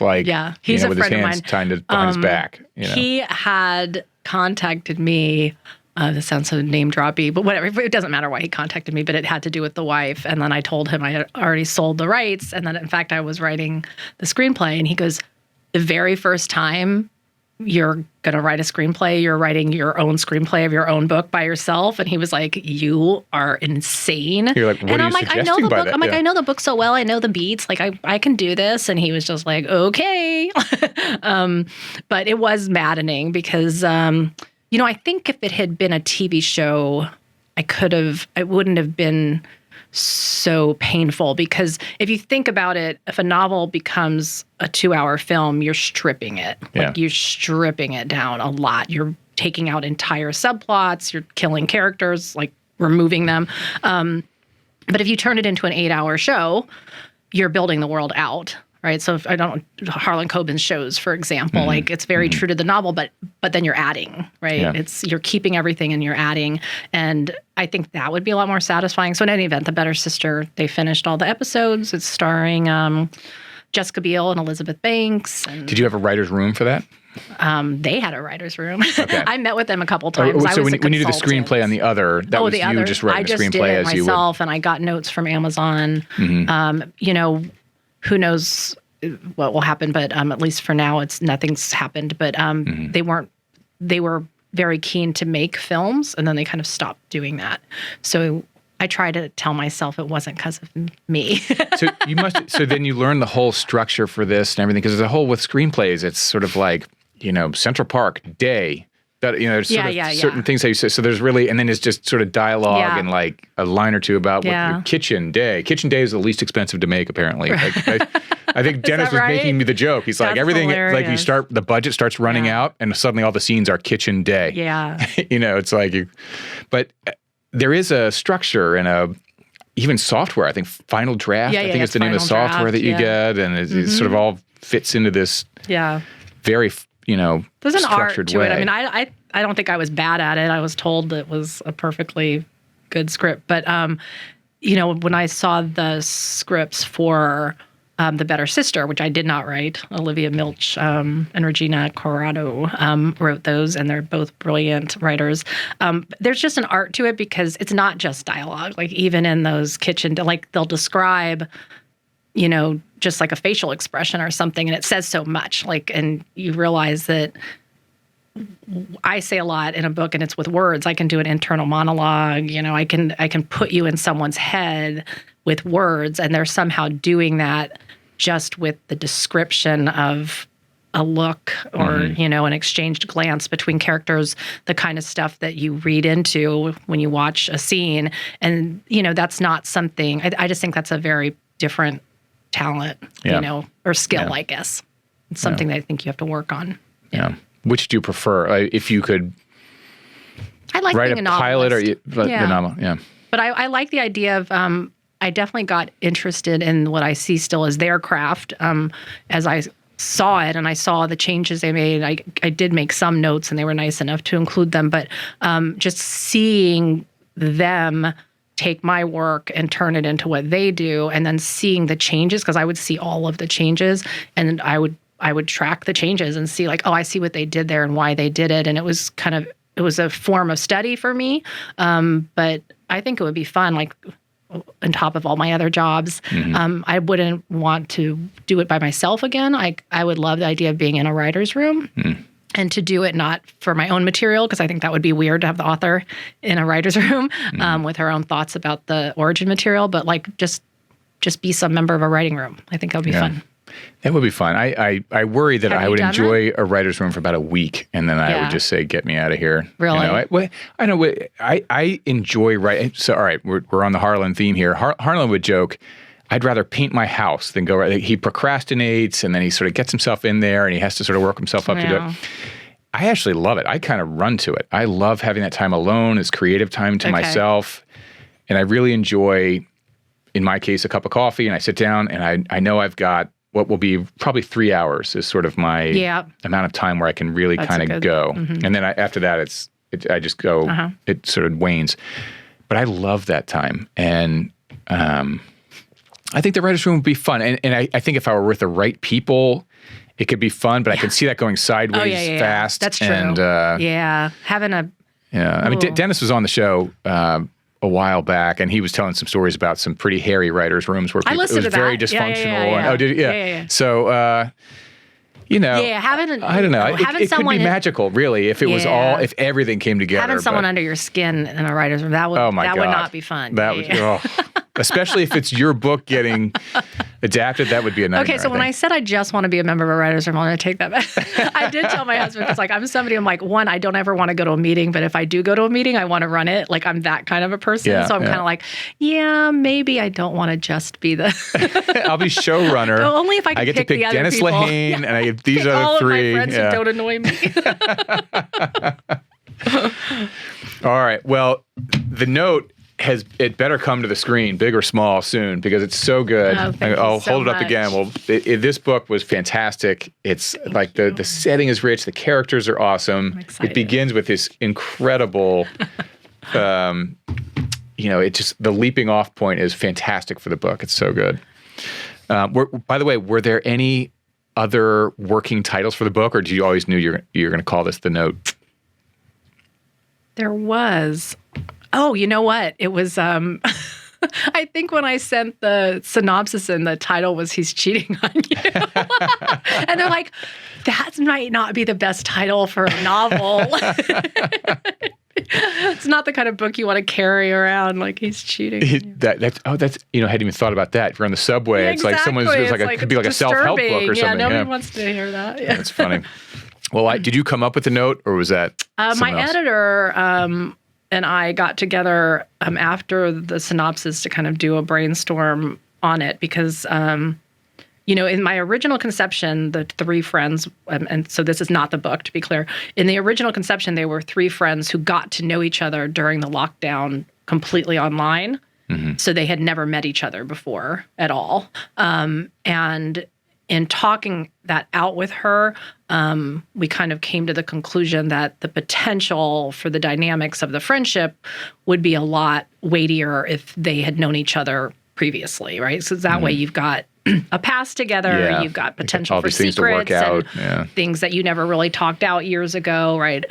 S2: He's a
S1: with
S2: friend
S1: his hands tied behind his back.
S2: He had contacted me. This sounds so name droppy, but whatever. It doesn't matter why he contacted me, but it had to do with The Wife. And then I told him I had already sold the rights. And then, in fact, I was writing the screenplay. And he goes, the very first time you're going to write a screenplay, you're writing your own screenplay of your own book by yourself. And he was like, you are insane.
S1: You're like, what
S2: and
S1: are
S2: I'm
S1: you
S2: like, I know
S1: suggesting
S2: the
S1: by
S2: book.
S1: that?
S2: I'm like, I know the book so well. I know the beats. Like, I can do this. And he was just like, okay. But it was maddening because, I think if it had been a TV show, I wouldn't have been so painful, because if you think about it, if a novel becomes a 2-hour film, you're stripping it. Like, you're stripping it down a lot. You're taking out entire subplots. You're killing characters, like removing them. But if you turn it into an 8-hour show, you're building the world out. Right. So if Harlan Coben's shows, for example, like, it's very true to the novel, but then you're adding, right? Yeah. You're keeping everything and you're adding. And I think that would be a lot more satisfying. So in any event, The Better Sister, they finished all the episodes. It's starring Jessica Biel and Elizabeth Banks. And
S1: did you have a writer's room for that?
S2: They had a writer's room.
S1: Okay.
S2: I met with them a couple times.
S1: So when you did the screenplay on the other, that was you just writing the screenplay
S2: as you would? I just did it myself, and I got notes from Amazon. Who knows what will happen, but at least for now, nothing's happened. But they were very keen to make films, and then they kind of stopped doing that. So I try to tell myself it wasn't because of me.
S1: So then you learn the whole structure for this and everything, because there's a whole with screenplays. It's sort of like, Central Park day. That, certain things that you say. So there's really, and then it's just sort of dialogue and like a line or two about what your kitchen day. Kitchen day is the least expensive to make, apparently. Like, I think Dennis was making me the joke. He's like, everything, hilarious. Like the budget starts running out, and suddenly all the scenes are kitchen day.
S2: Yeah.
S1: It's like but there is a structure and even software. I think Final Draft, I think it's the name of the software that you get, and it sort of all fits into this very,
S2: there's an art to
S1: way.
S2: it. I mean, I don't think I was bad at it. I was told it was a perfectly good script. But, when I saw the scripts for The Better Sister, which I did not write, Olivia Milch and Regina Corrado wrote those, and they're both brilliant writers. There's just an art to it, because it's not just dialogue. Like, even in those kitchen, like, they'll describe, just like a facial expression or something, and it says so much. Like, and you realize that I say a lot in a book, and it's with words. I can do an internal monologue. I can put you in someone's head with words, and they're somehow doing that just with the description of a look or, an exchanged glance between characters, the kind of stuff that you read into when you watch a scene. And, that's not something, I just think that's a very different talent, or skill, I guess. It's something that I think you have to work on.
S1: Yeah. Which do you prefer? If you could write
S2: being
S1: a pilot or the novel? Yeah.
S2: But I like the idea of, I definitely got interested in what I see still as their craft as I saw it, and I saw the changes they made. I did make some notes, and they were nice enough to include them. But just seeing them take my work and turn it into what they do, and then seeing the changes, because I would see all of the changes, and I would track the changes and see, like, oh, I see what they did there and why they did it. And it was a form of study for me. But I think it would be fun, like, on top of all my other jobs. I wouldn't want to do it by myself again. I would love the idea of being in a writer's room. And to do it not for my own material, because I think that would be weird to have the author in a writer's room with her own thoughts about the origin material, but like just be some member of a writing room. I think that would be fun.
S1: That would be fun. I worry that I would enjoy a writer's room for about a week, and then I would just say, "Get me out of here."
S2: Really?
S1: I enjoy writing. So, all right, we're on the Harlan theme here. Harlan would joke, "I'd rather paint my house than go." He procrastinates, and then he sort of gets himself in there, and he has to sort of work himself up to do it. I actually love it. I kind of run to it. I love having that time alone, as creative time to myself, and I really enjoy, in my case, a cup of coffee, and I sit down, and I know I've got what will be probably 3 hours is sort of my amount of time where I can really kind of go. And then after that, I just go, it sort of wanes. But I love that time. And I think the writer's room would be fun. And I think if I were with the right people, it could be fun, but I can see that going sideways fast.
S2: That's true.
S1: And,
S2: having a...
S1: Yeah. I mean, Dennis was on the show a while back, and he was telling some stories about some pretty hairy writers' rooms where it was very dysfunctional.
S2: Oh, did yeah.
S1: So, I don't know. It could be magical, really, if it was if everything came together.
S2: Having someone under your skin in a writer's room, that would not be fun.
S1: That would, especially if it's your book getting Adapted, that would be a nightmare.
S2: Okay, so when I said I just want to be a member of a writer's room, I'm going to take that back. I did tell my husband, it's like, I'm somebody, I'm like, one, I don't ever want to go to a meeting, but if I do go to a meeting, I want to run it. Like, I'm that kind of a person.
S1: Yeah,
S2: so I'm kind of like, yeah, maybe I don't want to just be the...
S1: I'll be showrunner.
S2: Well, only if I can
S1: get to pick
S2: the other
S1: Dennis
S2: people.
S1: Lehane, and I have these
S2: pick
S1: other
S2: all
S1: three.
S2: Of my friends who don't annoy me.
S1: All right. Well, the note it better come to the screen, big or small, soon, because it's so good.
S2: Oh, thank
S1: I'll
S2: you so
S1: hold it up
S2: much.
S1: again. Well, this book was fantastic. It's like the setting is rich. The characters are awesome.
S2: I'm excited.
S1: It begins with this incredible, it just, the leaping off point is fantastic for the book. It's so good. By the way, were there any other working titles for the book, or did you always knew you're going to call this The Note?
S2: There was. Oh, you know what? It was, I think when I sent the synopsis in, the title was He's Cheating on You. And they're like, that might not be the best title for a novel. It's not the kind of book you want to carry around, like he's cheating.
S1: That's hadn't even thought about that. If you're on the subway,
S2: Yeah,
S1: it's like someone's, it could be like a self-help book or something.
S2: Yeah, nobody wants to hear that. Yeah.
S1: That's funny. Well, did you come up with the note, or was that
S2: my
S1: else?
S2: editor and I got together after the synopsis to kind of do a brainstorm on it because, in my original conception, the three friends, and so this is not the book, to be clear. In the original conception, they were three friends who got to know each other during the lockdown completely online. Mm-hmm. So they had never met each other before at all. And in talking that out with her, we kind of came to the conclusion that the potential for the dynamics of the friendship would be a lot weightier if they had known each other previously, right? So that way you've got a past together, you've got potential for
S1: things
S2: secrets
S1: to work out.
S2: And things that you never really talked out years ago, right?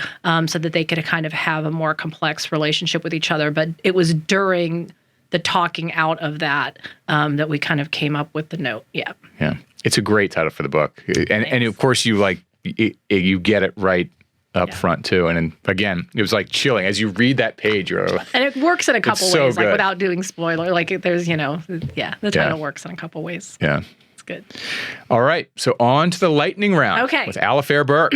S2: So that they could kind of have a more complex relationship with each other. But it was during the talking out of that that we kind of came up with the note. Yeah.
S1: Yeah. It's a great title for the book. And of course you get it right up front too. And again, it was like chilling. As you read that page, you're like,
S2: and it works in a couple
S1: so
S2: ways,
S1: good.
S2: like without doing spoiler. Like there's, the title works in a couple ways.
S1: Yeah.
S2: It's good.
S1: All right. So on to the lightning round with Alafair Burke.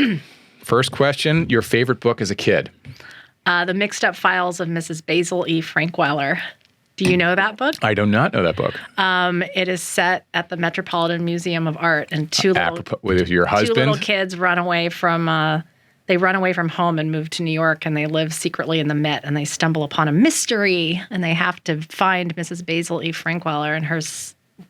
S1: First question, your favorite book as a kid?
S2: The Mixed Up Files of Mrs. Basil E. Frankweiler. Do you know that book?
S1: I do not know that book.
S2: It is set at the Metropolitan Museum of Art, and
S1: with your husband?
S2: 2 little kids run away from home and move to New York, and they live secretly in the Met, and they stumble upon a mystery, and they have to find Mrs. Basil E. Frankweiler and her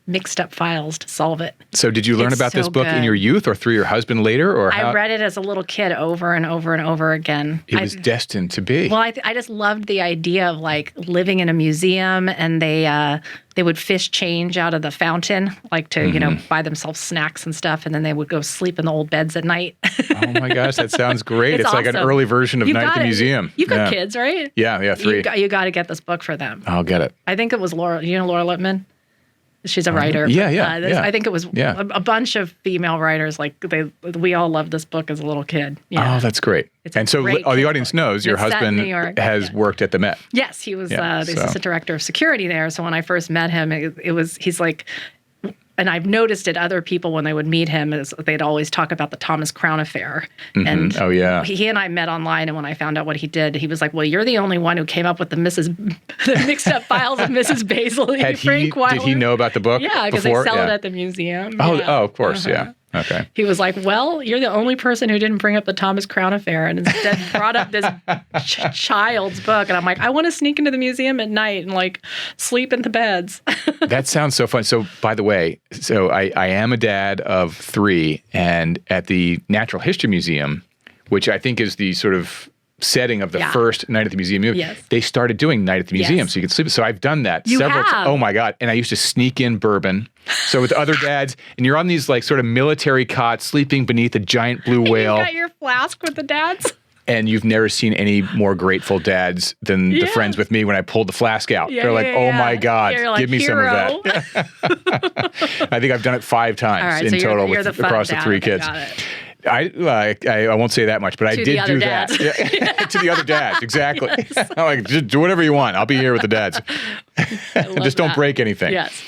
S2: mixed up files to solve it.
S1: So did you learn about this book in your youth or through your husband later? Or
S2: I read it as a little kid over and over and over again.
S1: It was destined to be.
S2: Well, I just loved the idea of like living in a museum, and they would fish change out of the fountain, like to, buy themselves snacks and stuff, and then they would go sleep in the old beds at night.
S1: Oh my gosh, that sounds great. It's
S2: awesome.
S1: Like an early version of Night at the Museum.
S2: You've got kids, right?
S1: Yeah, 3.
S2: You got to get this book for them.
S1: I'll get it.
S2: I think it was Laura. You know Laura Lippman? She's a writer. I think it was a bunch of female writers. Like we all loved this book as a little kid. Yeah.
S1: Oh, that's great. And so the audience knows your husband has worked at the Met.
S2: Yes, he was the assistant director of security there. So when I first met him, he's like, and I've noticed it, other people when they would meet him, they'd always talk about the Thomas Crown affair.
S1: Mm-hmm.
S2: And he and I met online, and when I found out what he did, he was like, well, you're the only one who came up with the mixed up files of Mrs. Basil E. Frankweiler.
S1: Did he know about the book?
S2: Yeah, because they sell it at the museum.
S1: Oh, of course, yeah. Okay.
S2: He was like, well, you're the only person who didn't bring up the Thomas Crown affair and instead brought up this child's book. And I'm like, I want to sneak into the museum at night and like sleep in the beds.
S1: That sounds so fun. So by the way, I am a dad of 3, and at the Natural History Museum, which I think is the sort of setting of the first Night at the Museum movie, they started doing Night at the Museum so you could sleep. So I've done that several times. Oh my God. And I used to sneak in bourbon. So with other dads, and you're on these like sort of military cots sleeping beneath a giant blue whale.
S2: You got your flask with the dads?
S1: And you've never seen any more grateful dads than the friends with me when I pulled the flask out. They're like, oh my God, give me some of that. I think I've done it 5 times in total across the 3 kids. I won't say that much, but I did do that. Yeah. To the other dads, exactly. Yes. I'm like, just do whatever you want. I'll be here with the dads. Just don't break anything.
S2: Yes.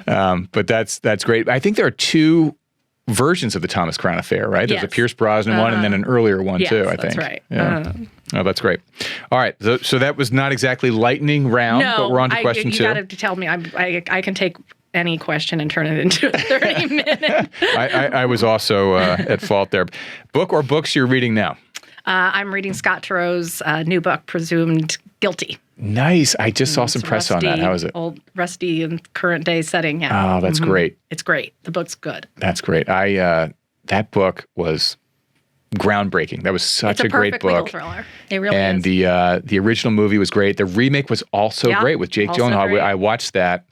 S1: But that's great. I think there are 2 versions of the Thomas Crown Affair, right? There's a Pierce Brosnan one and then an earlier one too, I think.
S2: That's right.
S1: Yeah. Oh, that's great. All right. So that was not exactly lightning round, but we're on to question 2.
S2: You got to tell me. I can take any question and turn it into a 30-minute.
S1: I was also at fault there. Book or books you're reading now?
S2: I'm reading Scott Turow's new book, Presumed Guilty.
S1: Nice. I just saw some press on that. How is it?
S2: Old, rusty, and current day setting. Yeah.
S1: Oh, that's great.
S2: It's great. The book's good.
S1: That's great. That book was groundbreaking. That was such a great book.
S2: Legal thriller. It really is.
S1: And the original movie was great. The remake was also great with Jake Gyllenhaal.
S2: Great.
S1: I watched that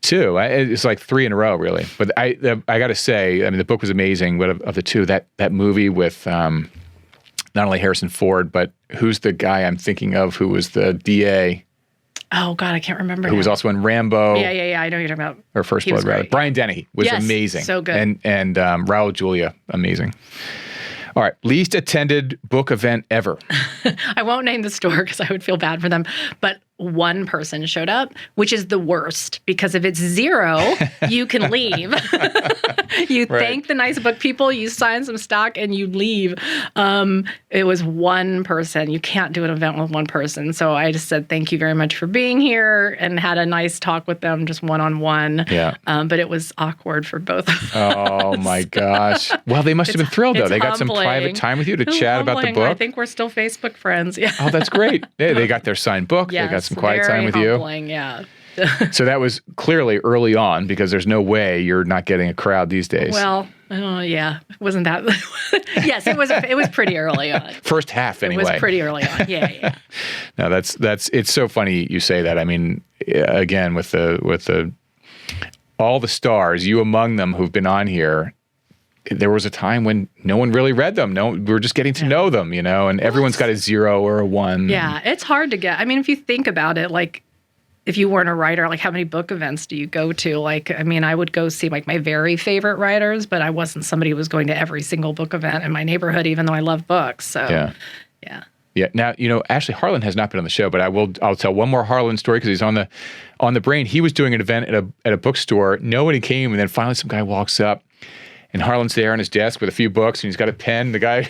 S1: too. It's like 3 in a row, really. But I got to say, I mean, the book was amazing. But of the 2, that movie with not only Harrison Ford, but who's the guy I'm thinking of who was the DA?
S2: Oh, God, I can't remember.
S1: Who was also in Rambo.
S2: Yeah. I know you're talking about.
S1: Or First Blood, rather. Brian Dennehy was amazing.
S2: So good.
S1: And Raul Julia, amazing. All right, least attended book event ever.
S2: I won't name the store because I would feel bad for them, but 1 person showed up, which is the worst because if it's 0, you can leave. You thank the nice book people, you sign some stock, and you leave. It was 1 person. You can't do an event with 1 person. So I just said, thank you very much for being here and had a nice talk with them, just one-on-one.
S1: Yeah.
S2: But it was awkward for both of us.
S1: Oh, my gosh. Well, they must have been thrilled, though. They got some private time with you to chat about the book.
S2: I think we're still Facebook friends. Yeah.
S1: Oh, that's great. They got their signed book. Yes, they got some quiet time with you.
S2: Yeah.
S1: So that was clearly early on because there's no way you're not getting a crowd these days.
S2: Well, yeah. Wasn't that? Yes, it was pretty early on.
S1: First half, anyway.
S2: It was pretty early on. Yeah.
S1: No, that's it's so funny you say that. I mean, again, with the all the stars, you among them who've been on here, there was a time when no one really read them. We were just getting to know them, and everyone's got a 0 or a 1.
S2: Yeah, it's hard to get. I mean, if you think about it, like, if you weren't a writer, like, how many book events do you go to? Like, I mean, I would go see, like, my very favorite writers, but I wasn't somebody who was going to every single book event in my neighborhood, even though I love books. So, yeah. Now,
S1: Ashley Harlan has not been on the show, but I'll tell one more Harlan story because he's on the brain. He was doing an event at a bookstore. Nobody came, and then finally some guy walks up. And Harlan's there on his desk with a few books, and he's got a pen. The guy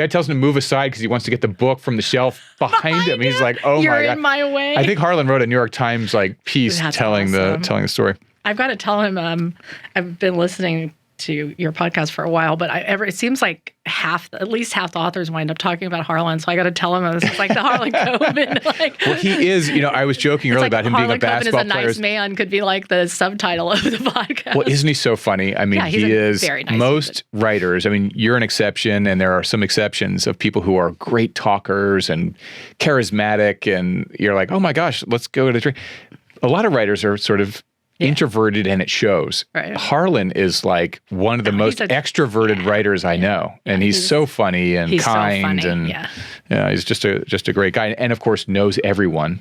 S1: tells him to move aside because he wants to get the book from the shelf behind him. He's like, "Oh my God,
S2: you're in my way."
S1: I think Harlan wrote a New York Times piece telling the story.
S2: I've got to tell him. I've been listening to your podcast for a while, but it seems like at least half the authors wind up talking about Harlan. So I got to tell him this is like the Harlan Coben.
S1: Well, he is. I was joking earlier about him being a basketball player.
S2: Harlan Coben is a nice man could be like the subtitle of the podcast.
S1: Well, isn't he so funny? I mean, he is. Very nice most writers. I mean, you're an exception, and there are some exceptions of people who are great talkers and charismatic, and you're like, oh my gosh, let's go to a drink. A lot of writers are sort of introverted, and it shows. Right. Harlan is like one of the most extroverted writers I know, and he's so funny and kind, so funny. And he's just a great guy, and of course knows everyone.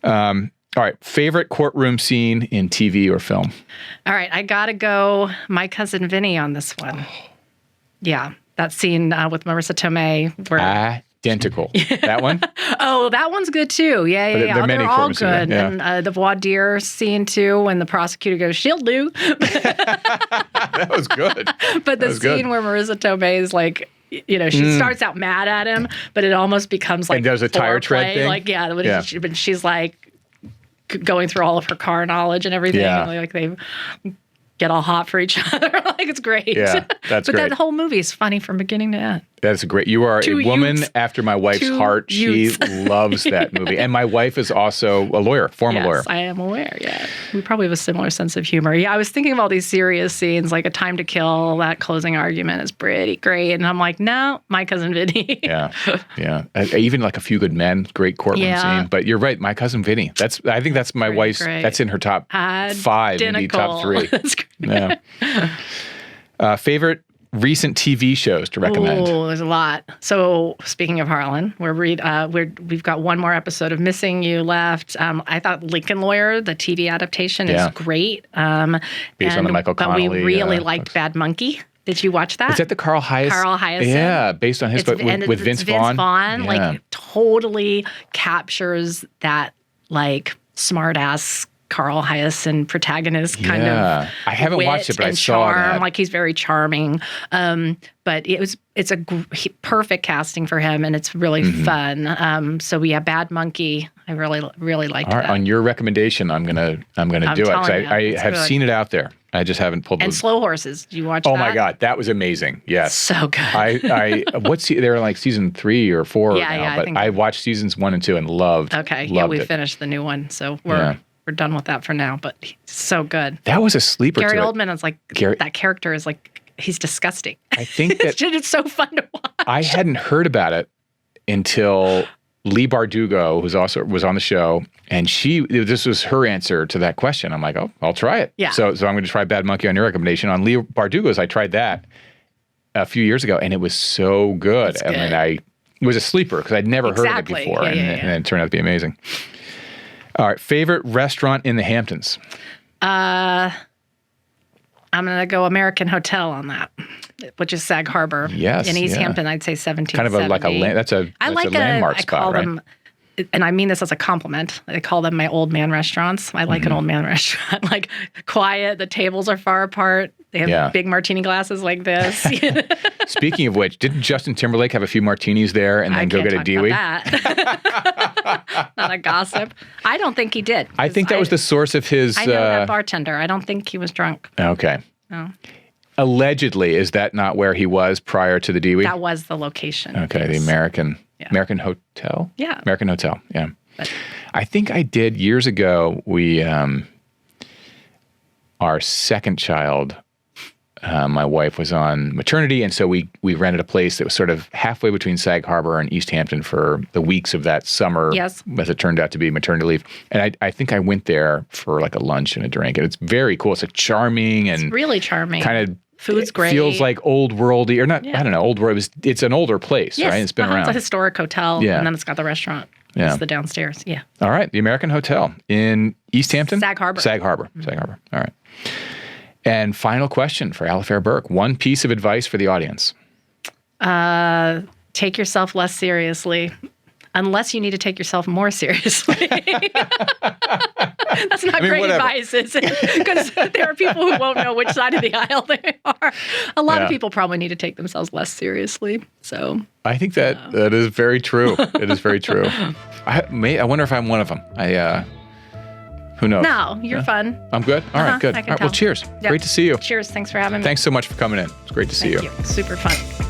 S1: All right, favorite courtroom scene in TV or film?
S2: All right, I gotta go My Cousin Vinny on this one. Yeah, that scene with Marissa Tomei where.
S1: Identical. That one?
S2: Oh, that one's good too. Yeah. They're all good.
S1: Yeah.
S2: And the voir dire scene too, when the prosecutor goes, "She'll do."
S1: That was good.
S2: But the scene where Marissa Tomei is like, she starts out mad at him, but it almost becomes like
S1: and does a tire tread thing.
S2: Like, but she's like going through all of her car knowledge and everything.
S1: Yeah.
S2: And like they get all hot for each other. Like, it's great.
S1: Yeah, that's great.
S2: But that whole movie is funny from beginning to end.
S1: That's great. You are a woman after my wife's heart. She loves that movie. And my wife is also a lawyer, former lawyer.
S2: Yes, I am aware, yeah. We probably have a similar sense of humor. Yeah, I was thinking of all these serious scenes, like A Time to Kill, that closing argument is pretty great. And I'm like, no, My Cousin Vinny. Yeah.
S1: Even like A Few Good Men, great courtroom scene. But you're right, My Cousin Vinny. I think that's my wife's, that's in her top 5, maybe top 3.
S2: That's great.
S1: Yeah. Favorite recent TV shows to recommend?
S2: Oh, there's a lot. So speaking of Harlan, we've got one more episode of Missing You left. I thought Lincoln Lawyer, the TV adaptation, is great.
S1: Based on the Michael Connelly.
S2: But we really liked Bad Monkey. Did you watch that?
S1: Is that the Carl Hyacin?
S2: Carl Hyacin.
S1: Yeah, based on his book with Vince Vaughn.
S2: Vaughn,
S1: Yeah.
S2: like, totally captures that, like, smart-ass Carl Hyacin protagonist kind of
S1: I haven't
S2: wit
S1: watched it, but I
S2: and
S1: saw
S2: charm.
S1: that.
S2: Like, he's very charming. But it's a perfect casting for him, and it's really fun. So we have Bad Monkey. I really liked
S1: All right,
S2: that.
S1: on your recommendation, I'm gonna do it. 'Cause
S2: telling you,
S1: I
S2: it's
S1: have
S2: good.
S1: seen it out there. I just haven't pulled.
S2: And Slow Horses. Did you watch that?
S1: Oh my God, that was amazing. Yes,
S2: So good.
S1: They're like season 3 or 4
S2: Yeah,
S1: now,
S2: yeah, I
S1: but
S2: think-
S1: I watched seasons 1 and 2 and loved.
S2: Okay,
S1: loved
S2: we
S1: it.
S2: finished the new one, so we're done with that for now. But he's so good.
S1: That was a sleeper.
S2: Gary
S1: to it.
S2: Oldman is like that character is like he's disgusting.
S1: I think that
S2: it's so fun to watch.
S1: I hadn't heard about it until Lee Bardugo, who's also was on the show, and this was her answer to that question. I'm like, oh, I'll try it.
S2: Yeah.
S1: So I'm going to try Bad Monkey on your recommendation. On Lee Bardugo's, I tried that a few years ago, and it was so good.
S2: It's
S1: I
S2: good.
S1: mean, it was a sleeper because I'd never heard of it
S2: Exactly.
S1: before, and it turned out to be amazing. All right, favorite restaurant in the Hamptons?
S2: I'm gonna go American Hotel on that, which is Sag Harbor.
S1: Yes,
S2: in East
S1: yeah.
S2: Hampton, I'd say 1770.
S1: Kind of that's a landmark
S2: I
S1: spot,
S2: call
S1: right?
S2: them, and I mean this as a compliment. I call them my old man restaurants. I like an old man restaurant, like quiet. The tables are far apart. They have big martini glasses like this.
S1: Speaking of which, didn't Justin Timberlake have a few martinis there and then go get a Dewey?
S2: That. Not a gossip. I don't think he did.
S1: I think that was the source of his.
S2: I know that bartender. I don't think he was drunk.
S1: Okay.
S2: No.
S1: Allegedly, is that not where he was prior to the Dewey?
S2: That was the location.
S1: Okay, the American Hotel?
S2: Yeah.
S1: American Hotel, yeah.
S2: But
S1: I think I did years ago. We, our second child, my wife was on maternity, and so we rented a place that was sort of halfway between Sag Harbor and East Hampton for the weeks of that summer,
S2: Yes.
S1: as it turned out to be maternity leave. And I think I went there for like a lunch and a drink, and it's very cool. It's a charming and
S2: really charming.
S1: kind of
S2: Food's great.
S1: Feels like old worldy, or not. I don't know. Old world. It's an older place,
S2: Yes,
S1: right? It's been
S2: It's a
S1: around.
S2: historic hotel,
S1: Yeah.
S2: and then it's got the restaurant.
S1: Yeah.
S2: It's the downstairs. Yeah.
S1: All right, the American Hotel in East Hampton.
S2: Sag Harbor.
S1: Sag Harbor. Sag Harbor. All right. And final question for Alafair Burke. One piece of advice for the audience.
S2: Take yourself less seriously, unless you need to take yourself more seriously. That's not great
S1: whatever.
S2: advice, is it? Because there are people who won't know which side of the aisle they are. A lot of people probably need to take themselves less seriously. So
S1: I think that is very true. It is very true. I wonder if I'm one of them. Who knows?
S2: no, you're fun.
S1: I'm good? All right, good.
S2: I
S1: All
S2: can
S1: right, well,
S2: tell.
S1: cheers.
S2: Yep.
S1: Great to see you.
S2: Cheers. Thanks for having me.
S1: Thanks so much for coming in. It's great to see
S2: Thank you. Super fun.